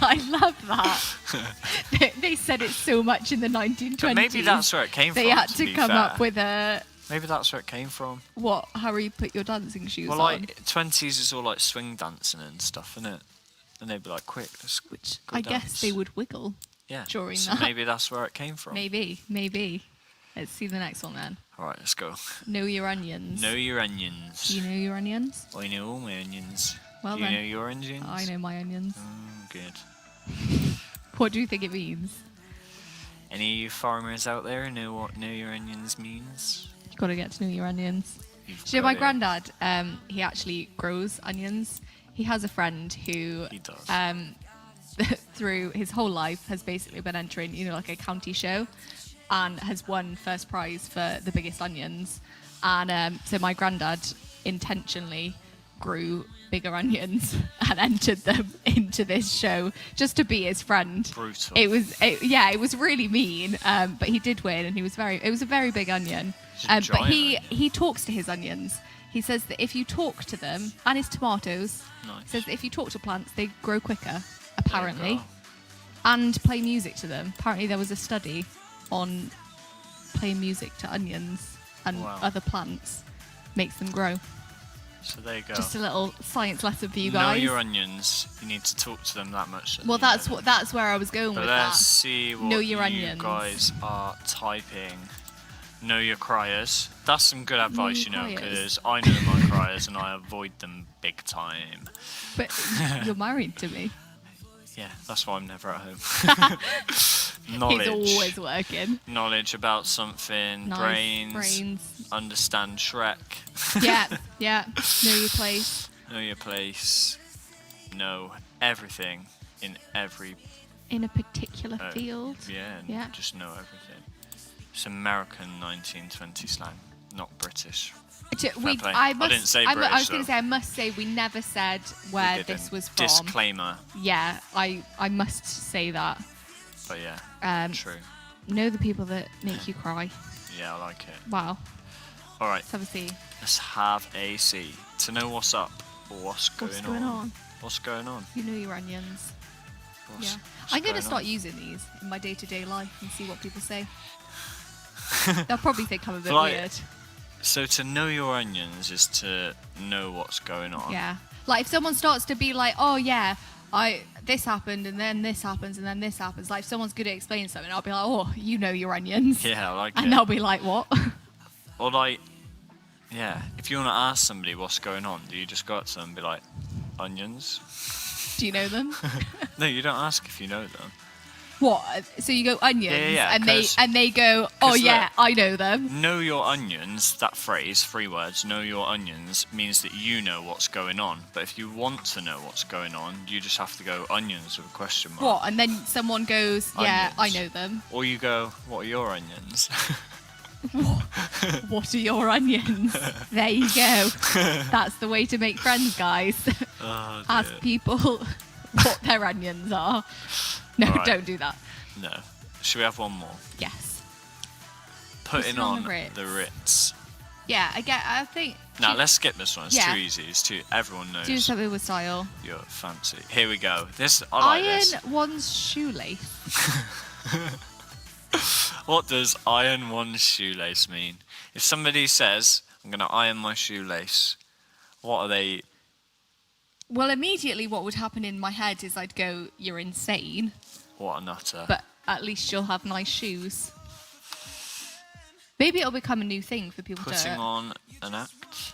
I love that. They said it so much in the 1920s. But maybe that's where it came They from. had to be come fair. up with a Maybe that's where it came from. what? Hurry, put your dancing shoes Well, on. like 20s is all like swing dancing and stuff, isn't it? And they'd be like, quick, let's Which go I dance. guess they would wiggle. Yeah. during so that. maybe that's where it came from. Maybe. Let's see the next one then. All right, let's go. Know your onions. Know your onions. Do you know your onions? I know all my onions. Well Do you then. know your onions? I know my onions. Good. What do you think it means? Any of you farmers out there know what know your onions means? You've got to get to know your onions. You've Do you know got my it. granddad? He actually grows onions. He has a friend who, He does. through his whole life, has basically been entering, like a county show, and has won first prize for the biggest onions. And so my granddad intentionally grew bigger onions and entered them into this show just to be his friend. Brutal. It was really mean, but he did win, and it was a very big onion. It's a But giant he onion. talks to his onions. He says that if you talk to them, and his tomatoes, Nice. he says that if you talk to plants, they grow quicker, apparently, go. and play music to them. Apparently there was a study on playing music to onions and Wow. other plants makes them grow. So there you go. Just a little science lesson for you Know guys. your onions. You need to talk to them that much. Well, that's where I was going But with let's that. see what Know your you onions. guys are typing. Know your criers. That's some good advice, your criers. because I know my criers and I avoid them big time. But you're married to me. Yeah, that's why I'm never at home. Knowledge. He's always working. Knowledge about something. Nice. Brains. Understand Shrek. Yeah. Know your place. Know your place. Know everything in every. In a particular field. Yeah, and Yeah. just know everything. It's American 1920 slang, not British. Fair play. I didn't say I British, was going though. to say, I must say, we never said We where didn't. this was from. Disclaimer, Yeah, I must say that. but yeah, true. Know the people that make you cry. Yeah, I like it. Wow. All right, Let's have a see. let's have a see to know what's up or what's going on. What's going on? You know your onions. What's, Yeah. what's I'm going to going start on? using these in my day-to-day life and see what people say. They'll probably think I'm a bit Like- weird. So to know your onions is to know what's going on. Yeah. Like if someone starts to be like, oh yeah, this happened and then this happens and then this happens. Like if someone's good at explaining something, I'll be like, oh, you know your onions. Yeah, I like And it. they'll be like, what? Or like, yeah, if you want to ask somebody what's going on, do you just go up to them and be like, onions? Do you know them? No, you don't ask if you know them. What? So you go onions, Yeah, and 'cause- they go, oh 'cause yeah, look- I know them. Know your onions, that phrase, 3 words, know your onions, means that you know what's going on. But if you want to know what's going on, you just have to go onions with a question mark. What? And then someone goes, yeah, I Onions. know them. Or you go, what are your onions? What are your onions? There you go. That's the way to make friends, guys. Oh, dear. Ask people what their onions are. No, Alright. don't do that. No. Should we have one more? Yes. Putting on on the Ritz. the Ritz. Yeah, I think. Now let's skip this one. It's Yeah. too easy. It's too. Everyone knows Do something with style. you're fancy. Here we go. This I like Iron this. one's shoelace. What does iron one shoelace mean? If somebody says, "I'm going to iron my shoelace," what are they? Well, immediately what would happen in my head is I'd go, you're insane, What a nutter. but at least you'll have nice shoes. Maybe it'll become a new thing for people Putting to. on an act.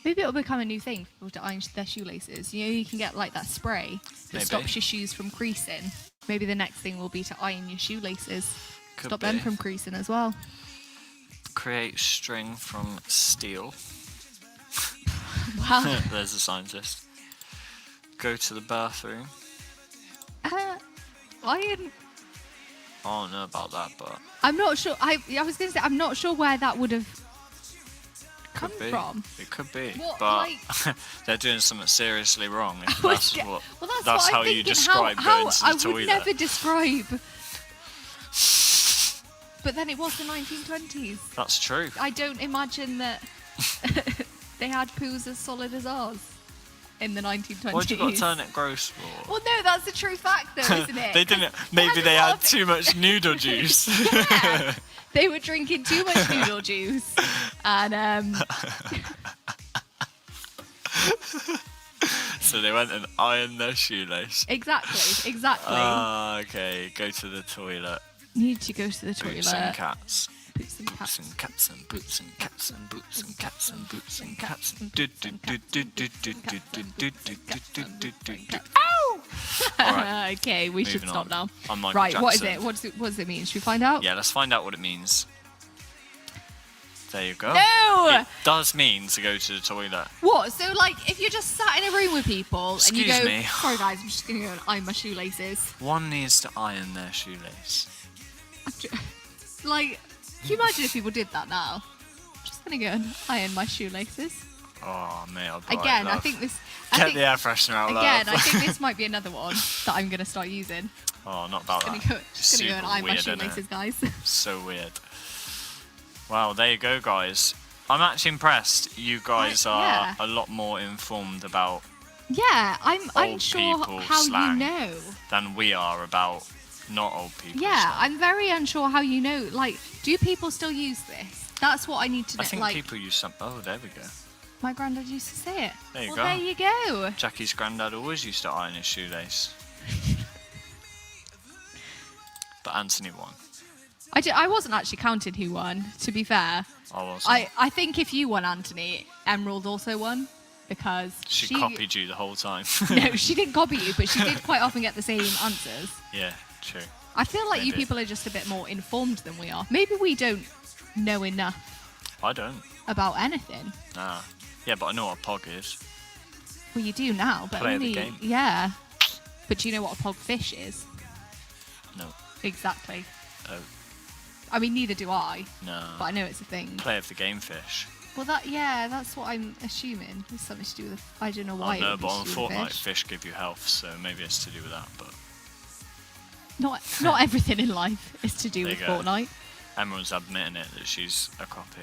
Maybe it'll become a new thing for people to iron their shoelaces. You know, you can get like that spray that Maybe. stops your shoes from creasing. Maybe the next thing will be to iron your shoelaces. Could Stop be. them from creasing as well. Create string from steel. Wow. There's a scientist. Go to the bathroom. Iron. I don't know about that, but I'm not sure. I was going to say I'm not sure where that would have come could be. from. It could be, What, but like- they're doing something seriously wrong. If I was that's ge- what, well, that's that's what how I'm you thinking. describe how going to the I toilet. would never describe. But then it was the 1920s. That's true. I don't imagine that they had poos as solid as ours in the 1920s. Why'd you got to turn it gross for? Well, no, that's a true fact, though, isn't it? They didn't. 'Cause Maybe had a they lot had of- too much noodle juice. Yeah, they were drinking too much noodle juice, and So they went and ironed their shoelace. exactly. Ah, okay. Go to the toilet. Need to go to the Boots toilet. and cats. Boots and Boots cats. and cats and boots and cats and boots and cats and boots and cats and do do do do do do do do do do do do do do. All right. Okay, we should Moving stop on. now. I'm Michael Right, what is Jackson. it? What does it mean? Should we find out? Yeah, let's find out what it means. There you go. No! It does mean to go to the toilet. What? So, like, if you're just sat in a room with people and you Excuse go, me. sorry guys, I'm just going to go and iron my shoelaces. One needs to iron their shoelace. Like, can you imagine if people did that now? I'm just going to go and iron my shoelaces. Oh, mate, I'll Again, I think this... Get the air freshener out, Again, love. I think this might be another one that I'm going to start using. Oh, not about that. Just going to go and iron my Super weird, shoelaces, guys. So weird. Wow, there you go, guys. I'm actually impressed. You guys are a lot more informed about Yeah, I'm old unsure people how slang you know. than we are about not old people. Yeah, slang. I'm very unsure how you know. Like, do people still use this? That's what I need to know. I think like, people use some. Oh, there we go. my granddad used to say it. There you well, go. there you go. Jackie's granddad always used to iron his shoelace. But Anthony won. I wasn't actually counting who won, to be fair. I wasn't. I think if you won, Anthony, Emerald also won. Because She copied you the whole time. No, she didn't copy you, but she did quite often get the same answers. Yeah, true. I feel like you Maybe. people are just a bit more informed than we are. Maybe we don't know enough I don't. about anything. Nah. Yeah, but I know what a pog is. Well, you do now, but Play of the only game. yeah. But do you know what a pogfish is? No. Exactly. Oh, I mean, neither do I, no. but I know it's a thing. Play of the game fish. Well, that's what I'm assuming. It's something to do with. I don't know why. I know, it would but be on to do with Fortnite, fish. fish give you health, so maybe it's to do with that. But Not everything in life is to do There with you go. Fortnite. Emerald's admitting it that she's a copy.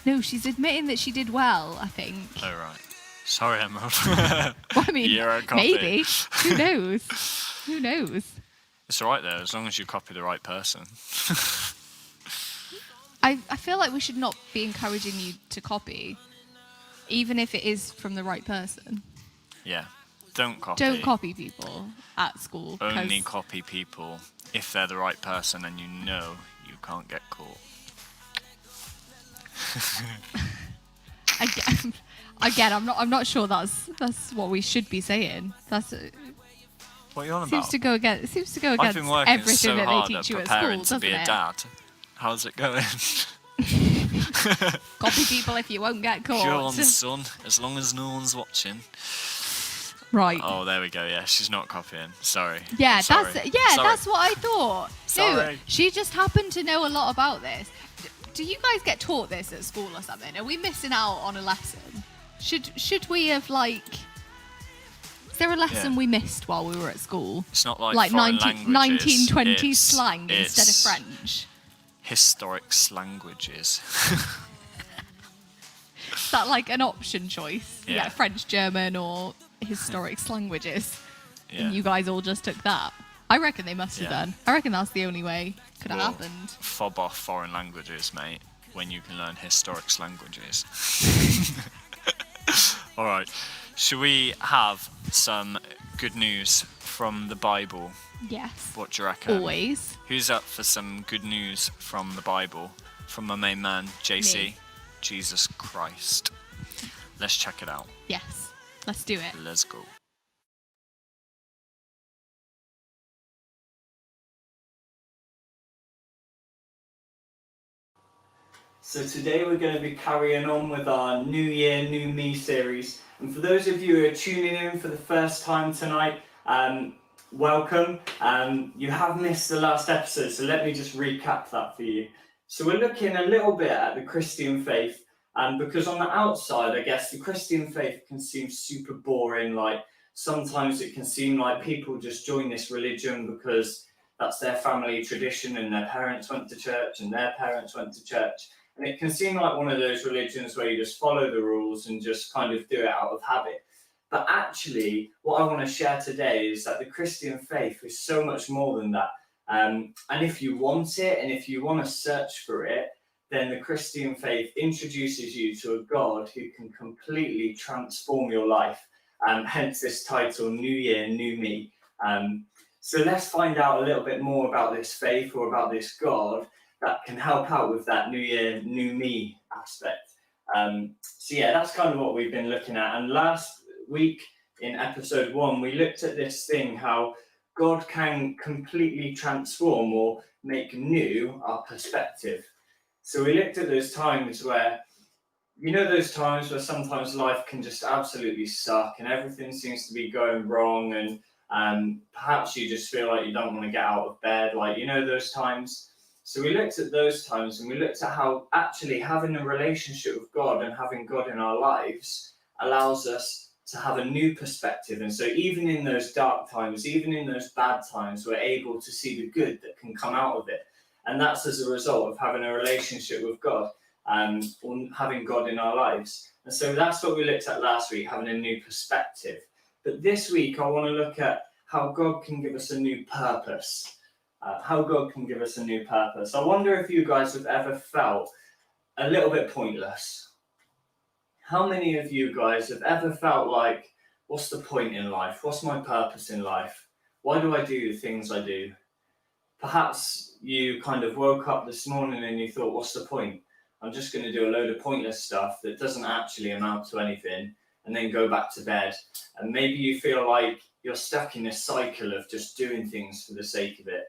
No, she's admitting that she did well. I think. Oh right. Sorry, Emerald. Well, I mean, You're a copy. maybe. Who knows? Who knows? It's alright though, as long as you copy the right person. I feel like we should not be encouraging you to copy, even if it is from the right person. Yeah. Don't copy. Don't copy people at school. 'cause Only copy people if they're the right person and you know you can't get caught. Again, I'm not sure that's what we should be saying. That's What are you on seems about? to go against I've been working everything so that hard they at teach you at preparing school, to be doesn't a it? dad. How's it going? Copy people if you won't get caught. Go on, son. As long as no one's watching. Right. Oh, there we go. Yeah, she's not copying. Sorry. Yeah, Sorry. Sorry. Sorry. what I thought. No, Sorry. she just happened to know a lot about this. Do you guys get taught this at school or something? Are we missing out on a lesson? Should we have like? Is there a lesson Yeah. we missed while we were at school? It's not like foreign 1920s languages. slang instead of It's French. Historic slanguages. Is that like an option choice? Yeah. French, German, or historic languages. Yeah. And you guys all just took that. I reckon they must have Yeah. done. I reckon that's the only way could have Well, happened. Fob off foreign languages, mate, when you can learn historic languages. All right. Should we have some good news from the Bible? Yes. What do you reckon? Always. Who's up for some good news from the Bible? From my main man, JC. Me. Jesus Christ. Let's check it out. Yes. Let's do it. Let's go. So today we're going to be carrying on with our New Year, New Me series. And for those of you who are tuning in for the first time tonight, welcome. You have missed the last episode, so let me just recap that for you. So we're looking a little bit at the Christian faith, because on the outside, I guess the Christian faith can seem super boring. Like sometimes it can seem like people just join this religion because that's their family tradition and their parents went to church and their parents went to church. And it can seem like one of those religions where you just follow the rules and just kind of do it out of habit. But actually, what I want to share today is that the Christian faith is so much more than that. And if you want it, and if you want to search for it, then the Christian faith introduces you to a God who can completely transform your life. Hence this title, New Year, New Me. So let's find out a little bit more about this faith or about this God that can help out with that New Year, New Me aspect. So yeah, that's kind of what we've been looking at. And last week in episode 1, we looked at this thing, how God can completely transform or make new our perspective. So we looked at those times where, those times where sometimes life can just absolutely suck and everything seems to be going wrong, and perhaps you just feel like you don't want to get out of bed, those times. So we looked at those times, and we looked at how actually having a relationship with God and having God in our lives allows us to have a new perspective. And so even in those dark times, even in those bad times, we're able to see the good that can come out of it. And that's as a result of having a relationship with God, or having God in our lives. And so that's what we looked at last week, having a new perspective. But this week, I want to look at how God can give us a new purpose. How God can give us a new purpose. I wonder if you guys have ever felt a little bit pointless. How many of you guys have ever felt like, what's the point in life? What's my purpose in life? Why do I do the things I do? Perhaps you kind of woke up this morning and you thought, what's the point? I'm just going to do a load of pointless stuff that doesn't actually amount to anything, and then go back to bed. And maybe you feel like you're stuck in this cycle of just doing things for the sake of it.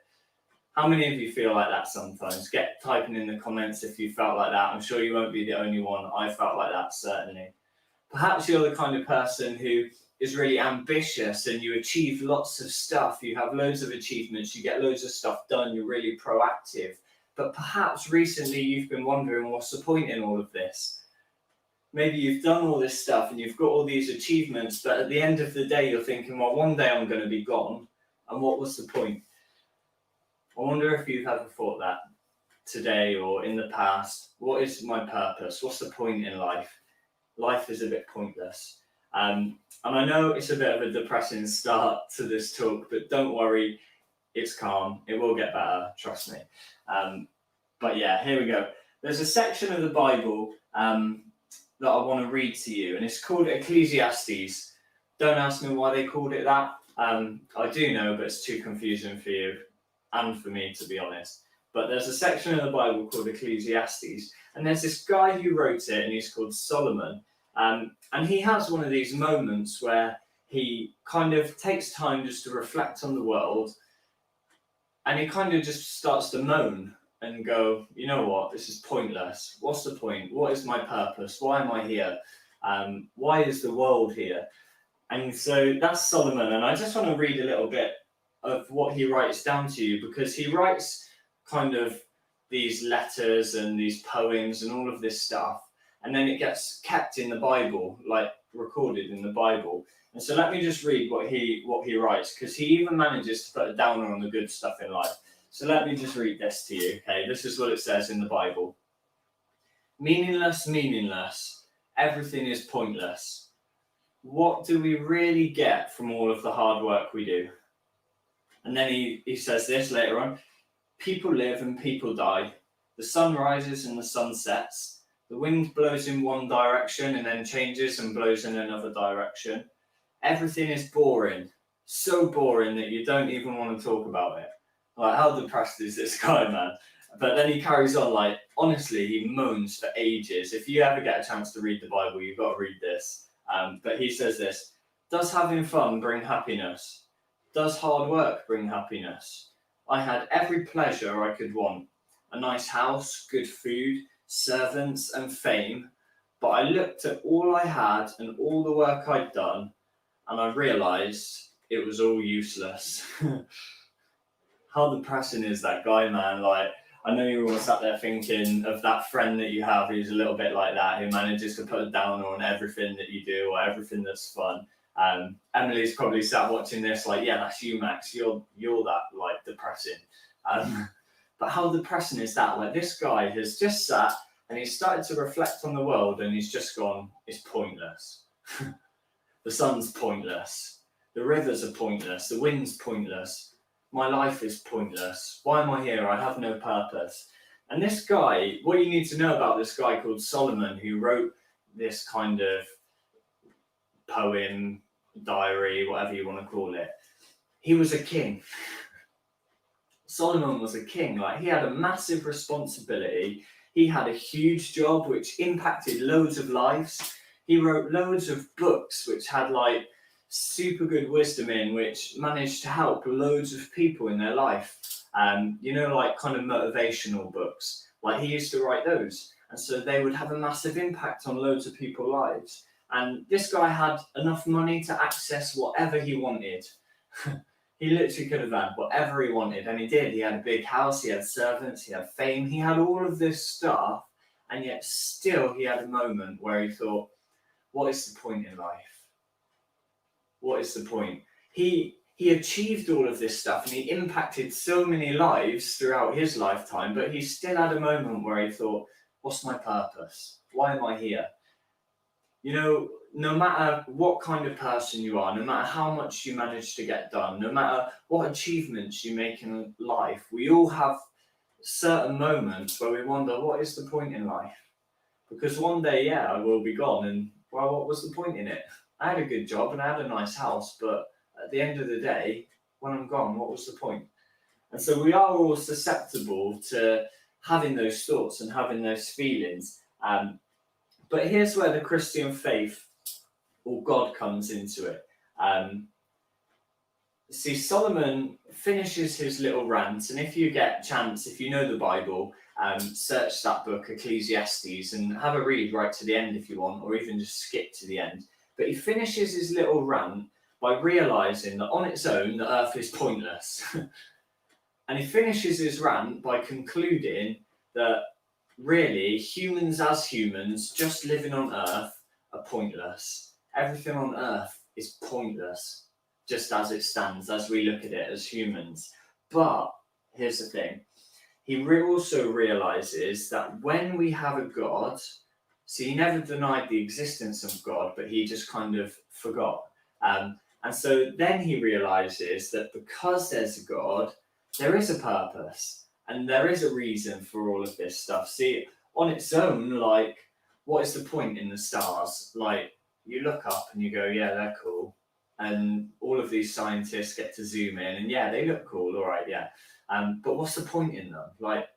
How many of you feel like that sometimes? Get typing in the comments if you felt like that. I'm sure you won't be the only one. I felt like that, certainly. Perhaps you're the kind of person who is really ambitious and you achieve lots of stuff. You have loads of achievements. You get loads of stuff done. You're really proactive. But perhaps recently you've been wondering, what's the point in all of this? Maybe you've done all this stuff and you've got all these achievements, but at the end of the day, you're thinking, well, one day I'm going to be gone. And what was the point? I wonder if you've ever thought that today or in the past. What is my purpose? What's the point in life? Life is a bit pointless. And I know it's a bit of a depressing start to this talk, but don't worry, it's calm. It will get better, trust me. But yeah, here we go. There's a section of the Bible that I want to read to you, and it's called Ecclesiastes. Don't ask me why they called it that. I do know, but it's too confusing for you and for me, to be honest. But there's a section of the Bible called Ecclesiastes, and there's this guy who wrote it, and he's called Solomon. And he has one of these moments where he kind of takes time just to reflect on the world, and he kind of just starts to moan and go, you know what, this is pointless. What's the point? What is my purpose? Why am I here? Why is the world here? And so that's Solomon, and I just want to read a little bit of what he writes down to you, because he writes kind of these letters and these poems and all of this stuff, and then it gets kept in the Bible, like recorded in the Bible. And so let me just read what he writes, because he even manages to put a downer on the good stuff in life. So let me just read this to you, okay? This is what it says in the Bible. Meaningless, meaningless. Everything is pointless. What do we really get from all of the hard work we do? And then he says this later on. People live and people die. The sun rises and the sun sets. The wind blows in one direction and then changes and blows in another direction. Everything is boring. So boring that you don't even want to talk about it. Like, how depressed is this guy, man? But then he carries on, like, honestly, he moans for ages. If you ever get a chance to read the Bible, you've got to read this. But he says this: does having fun bring happiness? Does hard work bring happiness? I had every pleasure I could want. A nice house, good food, servants and fame. But I looked at all I had and all the work I'd done, and I realised it was all useless. How depressing is that guy, man? Like, I know you're all sat there thinking of that friend that you have who's a little bit like that, who manages to put a downer on everything that you do or everything that's fun. Emily's probably sat watching this like, yeah, that's you, Max. You're that, like, depressing. But how depressing is that? Like, this guy has just sat and he's started to reflect on the world, and he's just gone, it's pointless. The sun's pointless. The rivers are pointless. The wind's pointless. My life is pointless. Why am I here? I have no purpose. And this guy, what you need to know about this guy called Solomon, who wrote this kind of poem, diary, whatever you want to call it, he was a king. Solomon was a king. Like, he had a massive responsibility. He had a huge job which impacted loads of lives. He wrote loads of books which had, like, super good wisdom in, which managed to help loads of people in their life. Like kind of motivational books. Like he used to write those. And so they would have a massive impact on loads of people's lives. And this guy had enough money to access whatever he wanted. He literally could have had whatever he wanted, and he did. He had a big house, he had servants, he had fame, he had all of this stuff, and yet still he had a moment where he thought, what is the point in life? What is the point? He achieved all of this stuff, and he impacted so many lives throughout his lifetime, but he still had a moment where he thought, what's my purpose? Why am I here? No matter what kind of person you are, no matter how much you manage to get done, no matter what achievements you make in life, we all have certain moments where we wonder, what is the point in life? Because one day, I will be gone, and well, what was the point in it? I had a good job and I had a nice house, but at the end of the day, when I'm gone, what was the point? And so we are all susceptible to having those thoughts and having those feelings. But here's where the Christian faith or God comes into it. See, Solomon finishes his little rant, and if you get a chance, if you know the Bible, search that book, Ecclesiastes, and have a read right to the end if you want, or even just skip to the end. But he finishes his little rant by realizing that on its own, the earth is pointless. And he finishes his rant by concluding that really, humans as humans, just living on Earth, are pointless. Everything on Earth is pointless, just as it stands, as we look at it as humans. But here's the thing. He also realizes that when we have a God, see, he never denied the existence of God, but he just kind of forgot. And so then he realizes that because there's a God, there is a purpose. And there is a reason for all of this stuff. See, on its own, like, what is the point in the stars? Like, you look up and you go, yeah, they're cool. And all of these scientists get to zoom in and yeah, they look cool, all right, yeah. But what's the point in them? Like,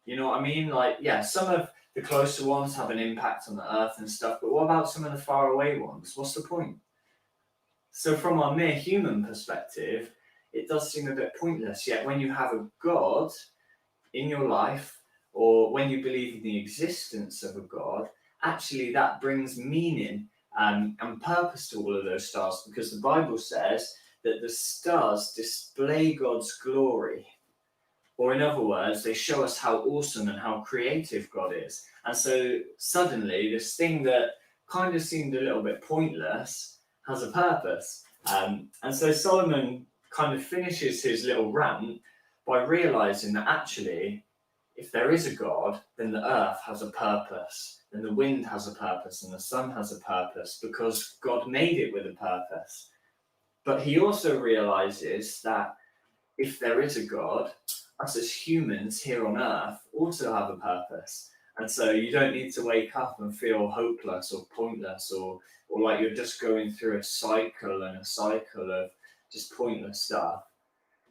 you know what I mean? Like, yeah, some of the closer ones have an impact on the Earth and stuff, but what about some of the far away ones? What's the point? So from our mere human perspective, it does seem a bit pointless. Yet when you have a God in your life, or when you believe in the existence of a God, actually that brings meaning and purpose to all of those stars, because the Bible says that the stars display God's glory. Or in other words, they show us how awesome and how creative God is. And so suddenly this thing that kind of seemed a little bit pointless has a purpose. And so Solomon kind of finishes his little rant by realizing that actually, if there is a God, then the earth has a purpose, and the wind has a purpose, and the sun has a purpose, because God made it with a purpose. But he also realizes that if there is a God, us as humans here on earth also have a purpose. And so you don't need to wake up and feel hopeless or pointless or like you're just going through a cycle of just pointless stuff.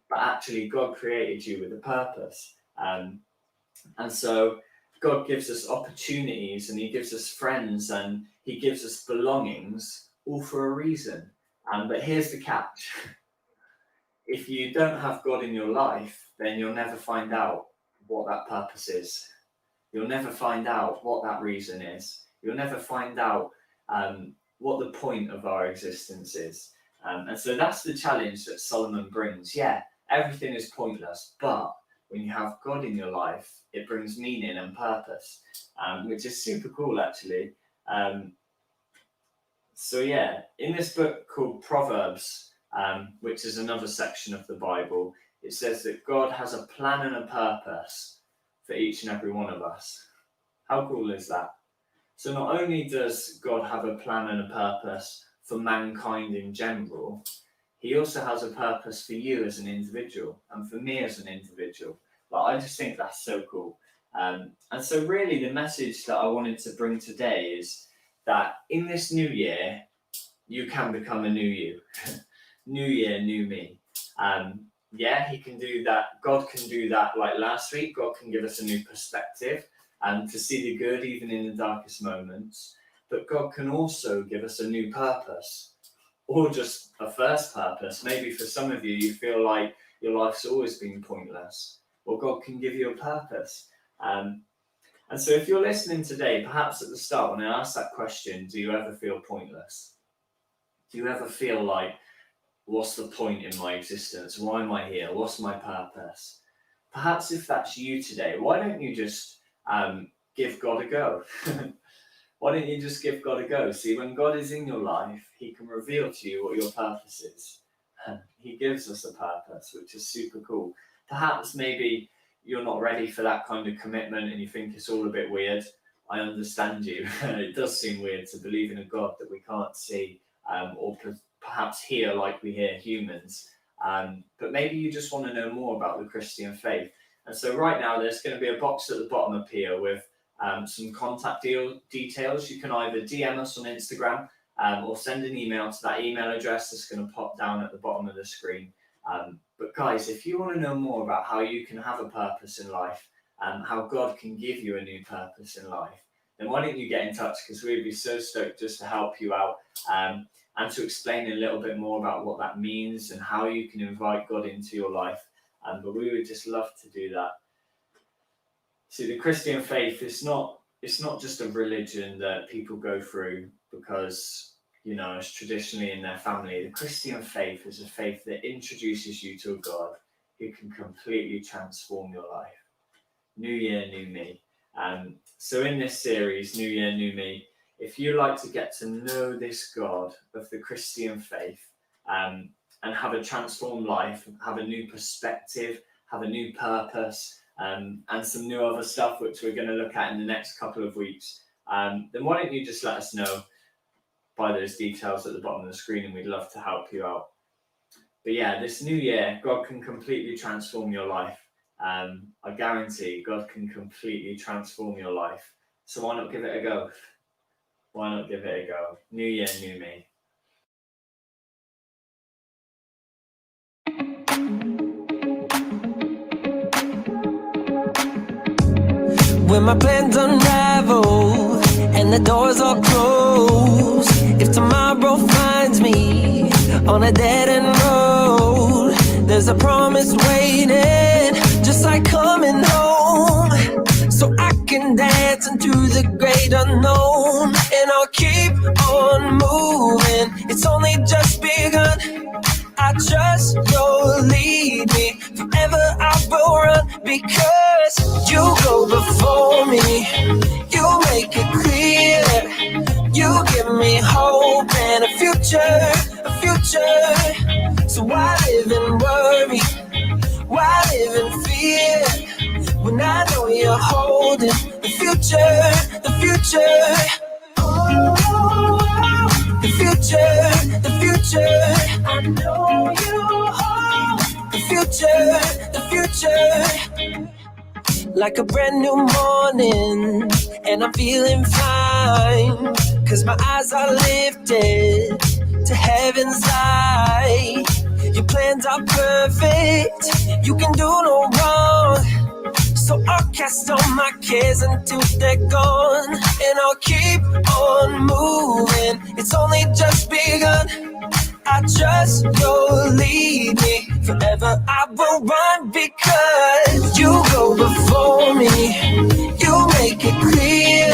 But actually, God created you with a purpose. And so God gives us opportunities, and he gives us friends, and he gives us belongings, all for a reason. But here's the catch. If you don't have God in your life, then you'll never find out what that purpose is. You'll never find out what that reason is. You'll never find out what the point of our existence is. And so that's the challenge that Solomon brings. Yeah, everything is pointless, but when you have God in your life, it brings meaning and purpose, which is super cool, actually. So yeah, in this book called Proverbs, which is another section of the Bible, it says that God has a plan and a purpose for each and every one of us. How cool is that? So not only does God have a plan and a purpose for mankind in general, he also has a purpose for you as an individual and for me as an individual. But I just think that's so cool. And so really the message that I wanted to bring today is that in this new year, you can become a new you. New year, new me. Yeah, he can do that. God can do that like last week. God can give us a new perspective and to see the good even in the darkest moments. But God can also give us a new purpose. or just a first purpose. Maybe for some of you, you feel like your life's always been pointless. Well, God can give you a purpose. And so if you're listening today, perhaps at the start when I asked that question, do you ever feel pointless? Do you ever feel like, what's the point in my existence? Why am I here? What's my purpose? Perhaps if that's you today, why don't you just give God a go? Why don't you just give God a go? See, when God is in your life, he can reveal to you what your purpose is. He gives us a purpose, which is super cool. Perhaps maybe you're not ready for that kind of commitment and you think it's all a bit weird. I understand you. It does seem weird to believe in a God that we can't see or perhaps hear like we hear humans. But maybe you just want to know more about the Christian faith. And so right now there's going to be a box at the bottom up here with some contact details. You can either DM us on Instagram or send an email to that email address that's going to pop down at the bottom of the screen. But guys, if you want to know more about how you can have a purpose in life and how God can give you a new purpose in life, then why don't you get in touch, because we'd be so stoked just to help you out and to explain a little bit more about what that means and how you can invite God into your life. But we would just love to do that. See, the Christian faith is not just a religion that people go through because, it's traditionally in their family. The Christian faith is a faith that introduces you to a God who can completely transform your life. New year, new me. So in this series, New Year, New Me, if you like to get to know this God of the Christian faith and have a transformed life, have a new perspective, have a new purpose, and some new other stuff which we're going to look at in the next couple of weeks, then why don't you just let us know by those details at the bottom of the screen, and we'd love to help you out. But yeah, this new year, God can completely transform your life. I guarantee God can completely transform your life. So why not give it a go? Why not give it a go? New year, new me. When my plans unravel and the doors are closed, if tomorrow finds me on a dead-end road, there's a promise waiting, just like coming home. So I can dance into the great unknown, and I'll keep on moving. It's only just begun. I trust you'll lead me. Forever I will run, because you go before me. You make it clear. You give me hope and a future, a future. So why live in worry? Why live in fear? When I know you're holding the future, the future. The future, the future. I know you hold the future, the future. Like a brand new morning, and I'm feeling fine, 'cause my eyes are lifted to heaven's light. Your plans are perfect, you can do no wrong. So I'll cast all my cares until they're gone, and I'll keep on moving. It's only just begun. I trust you'll lead me. Forever I will run, because you go before me. You make it clear.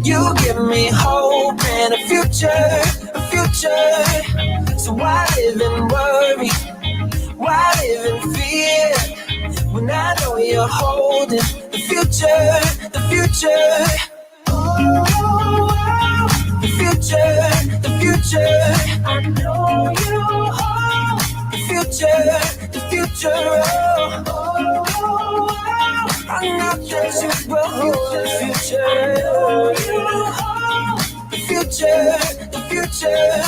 You give me hope and a future, a future. So why live in worry? Why live in fear? When I know you're holding the future, the future. The future, the future. I know you hold the future, the future. I know that you will hold the future. The future, the future.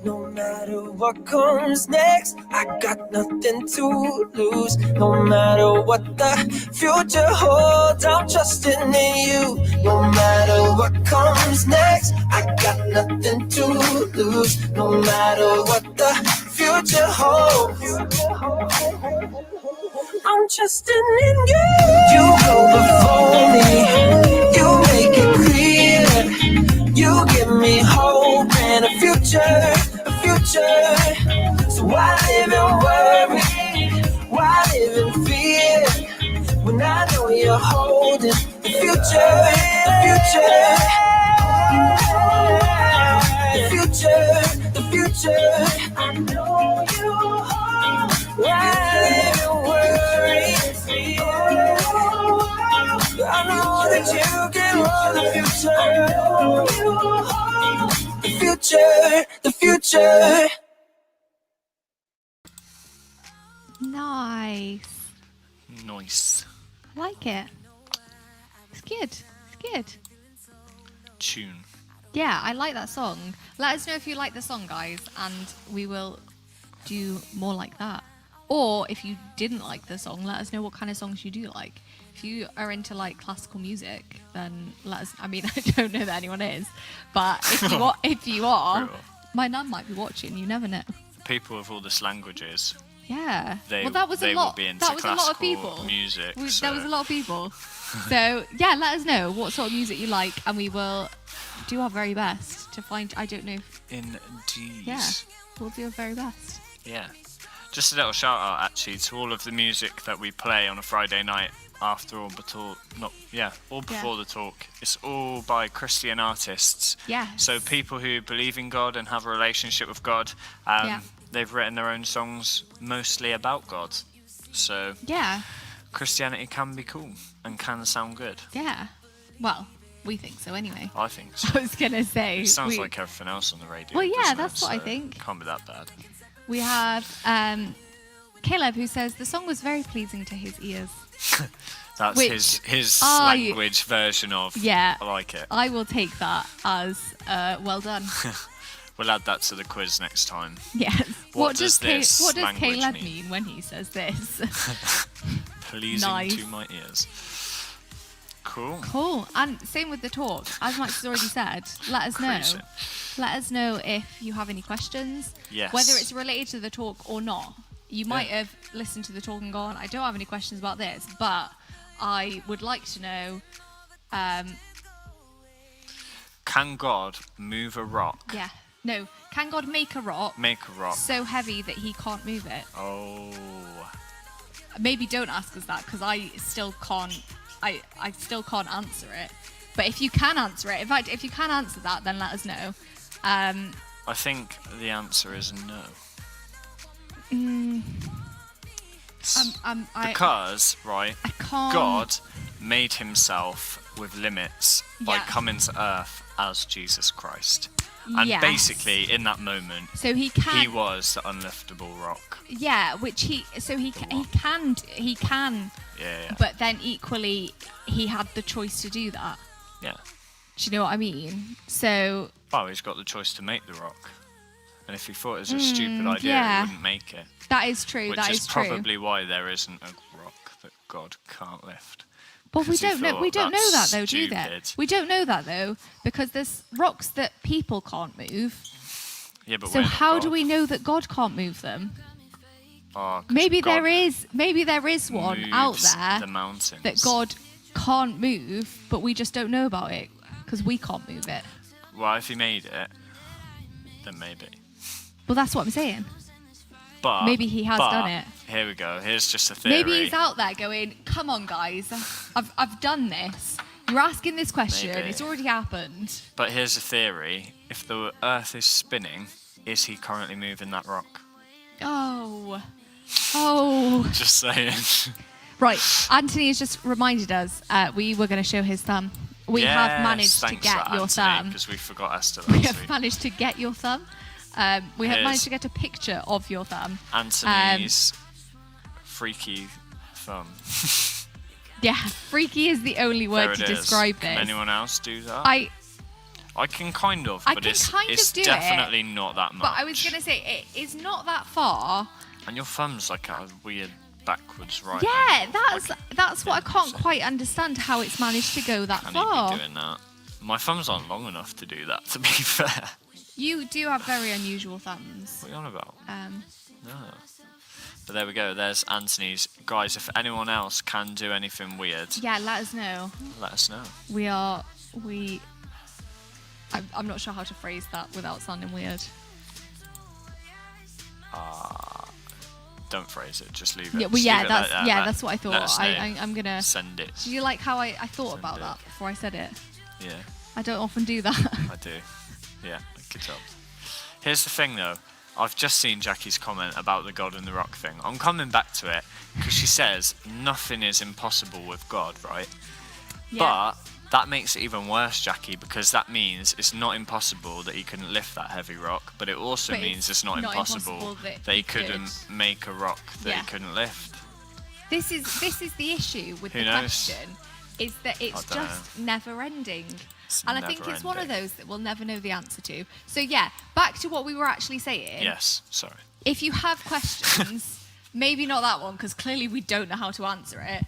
No matter what comes next, I got nothing to lose. No matter what the future holds, I'm trusting in you. No matter what comes next, I got nothing to lose. No matter what the future holds, I'm trusting in you. You go before me. You make it clear. You give me hope and a future, a future. So why live in worry? Why live in fear? When I know you're holding the future, the future. The future, the future. I know you hold. Why live in worry? I know that you can hold the future. The future, the future. Nice. Nice. I like it. It's good. It's good. Tune. Yeah, I like that song. Let us know if you like the song, guys, and we will do more like that. Or if you didn't like the song, let us know what kind of songs you do like. If you are into like classical music, then let us. I mean, I don't know that anyone is, but if you are, my nan might be watching. You never know. People of all these languages. Yeah. They, that was they a lot. will be into That was a lot of classical people. music. There was a lot of people. So yeah, let us know what sort of music you like, and we will do our very best to find. I don't know. Indeed. Yeah, we'll do our very best. Yeah. Just a little shout out actually to all of the music that we play on a Friday night after all before the talk. It's all by Christian artists. Yeah. So people who believe in God and have a relationship with God. They've written their own songs mostly about God. So yeah, Christianity can be cool and can sound good. Yeah. Well, we think so anyway. I think so. I was gonna say. It sounds like everything else on the radio. Well, yeah, doesn't that's it? what I So think. Can't be that bad. We have Caleb who says the song was very pleasing to his ears. That's Which his I- language version of. Yeah. I like it. I will take that as well done. We'll add that to the quiz next time. Yes. What does this What does language Caleb mean? mean when he says this? Pleasing Nice. to my ears. Cool. Cool. And same with the talk. As Max has already said, let us know. Crazy. Let us know if you have any questions. Yes. Whether it's related to the talk or not. You might have listened to the talk and gone, I don't have any questions about this, but I would like to know. Can God move a rock? Yeah. No. Can God make a rock Make a rock. so heavy that he can't move it? Oh. Maybe don't ask us that because I still can't. I still can't answer it. But if you can answer it, in fact, if you can answer that, then let us know. I think the answer is no. Because, right, I can't. God made himself with limits by Yeah. coming to earth as Jesus Christ. And Yes. basically, in that moment, So he can. he was the unliftable rock. Yeah, which he can. Yeah. But then equally, he had the choice to do that. Yeah. Do you know what I mean? So Well, he's got the choice to make the rock. And if he thought it was a stupid idea, yeah. he wouldn't make it. that is true. Which That is is true. probably why there isn't a rock that God can't lift. Well, we because he don't know. We thought, don't know that "That's though, do they? stupid." We don't know that though, because there's rocks that people can't move. Yeah, but So we're not how do God. we know that God can't move them? Oh, 'cause Maybe God there is. Maybe there is one out moves there the mountains. that God can't move, but we just don't know about it because we can't move it. Well, if he made it, then maybe. Well, that's what I'm saying. But Maybe he has done it. Here we go. Here's just a theory. Maybe he's out there going, "Come on, guys, I've done this. You're asking this question. Maybe. It's already happened." But here's a theory. If the Earth is spinning, is he currently moving that rock? Oh. Just saying. Right. Anthony has just reminded us we were going to show his thumb. We have managed to get your thumb. Because we forgot Esther We last have week. managed to get your thumb. We have Here's managed to get a picture of your thumb. Anthony's freaky thumb. Yeah, freaky is the only There word it to is. describe Can this. anyone else do that? I can kind of, I but can it's kind of do it, definitely not that much. But I was going to say, it is not that far. And your thumb's like a weird backwards right Yeah, angle. that's what I can't so- quite understand, how it's managed to go that Can far. he be doing that? My thumbs aren't long enough to do that, to be fair. You do have very unusual thumbs. What are you on about? No. But there we go, there's Anthony's. Guys, if anyone else can do anything weird, Yeah, let us know. let us know. I'm not sure how to phrase that without sounding weird. Don't phrase it. Just leave it. Yeah, well, Just yeah, leave it that's like that. that's what I Let us thought. know. I'm gonna Send it. Do you like how I thought Send about it. that before I said it? Yeah, I don't often do that. I do. Yeah, good job. Here's the thing, though. I've just seen Jackie's comment about the God in the Rock thing. I'm coming back to it because she says nothing is impossible with God, right? Yeah. But that makes it even worse, Jackie, because that means it's not impossible that he couldn't lift that heavy rock, but it also But means it's not impossible that he couldn't make a rock that he couldn't lift. This is the issue with Who the knows? question, is that it's I dunno. just never ending. It's And I think never it's one of ending. those that we'll never know the answer to. So yeah, back to what we were actually saying. Yes, sorry. If you have questions, maybe not that one, because clearly we don't know how to answer it.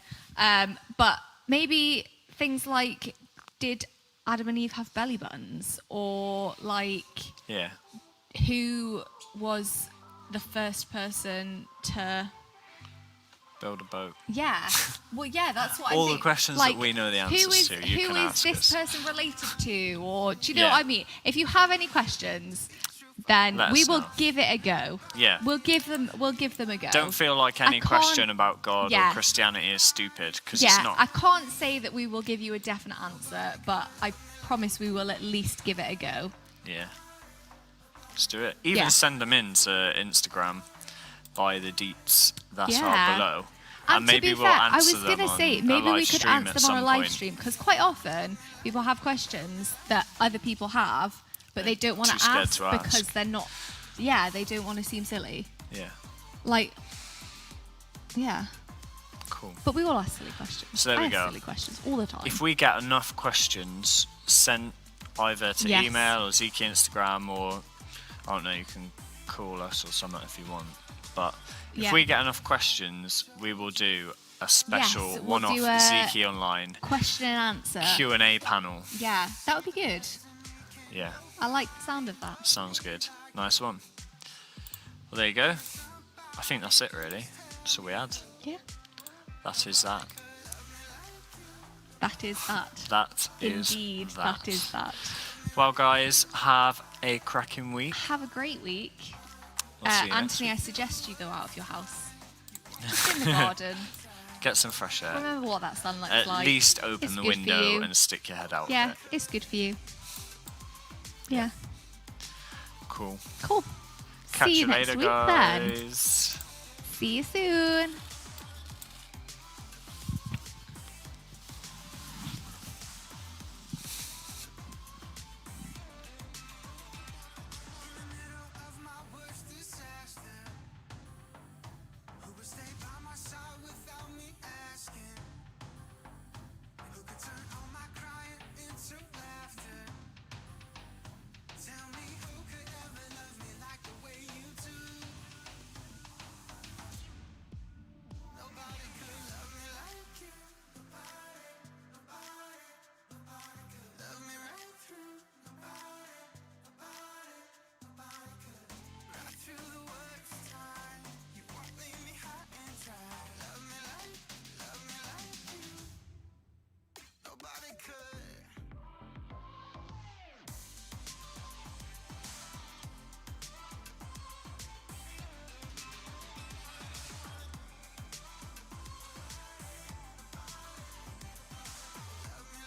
But maybe things like, did Adam and Eve have belly buttons? Or like, Yeah. who was the first person to... Build a boat. Yeah. Well, yeah, that's what I All think. the questions like, that we know the who answers is, to, you who can is ask this us. person related to? Or do you know Yeah. what I mean? If you have any questions, then Let we us will know. give it a go. Yeah. We'll give them a go. Don't feel like any I can't- question about God Yeah. or Christianity is stupid, because Yeah, it's not. I can't say that we will give you a definite answer, but I promise we will at least give it a go. Yeah. Let's do it. Even Yeah. send them in to Instagram by the deets that Yeah. are below. And to maybe be we'll fair, I answer was them going to on say, a maybe we live could stream answer at them on a some live point. stream, because quite often people have questions that other people have, but they don't want Too to scared ask to ask. because they're not, they don't want to seem silly. Yeah. Like, yeah. Cool. But we all ask silly questions. So there we I go. ask silly questions all the time. If we get enough questions sent either to Yes. email or Zeki Instagram, or I don't know, you can call us or something if you want. But if Yeah. we get enough questions, we will do a special we'll one-off do a Zeki Online Question and answer. Q&A panel. Yeah, that would be good. Yeah, I like the sound of that. sounds good. Nice one. Well, there you go. I think that's it, really. So we had. Yeah. That is that. That is that. That is Indeed, that. that is that. Well, guys, have a cracking week. Have a great week. We'll see you next Anthony, I week. suggest you go out of your house. Just in the garden. Get some fresh air. Remember what that sunlight's At like. least open It's the good for window you. and stick your head out. Yeah, of it. it's good for you. Yeah. Cool. Cool. Catch See you you next later, week then. guys. See you soon.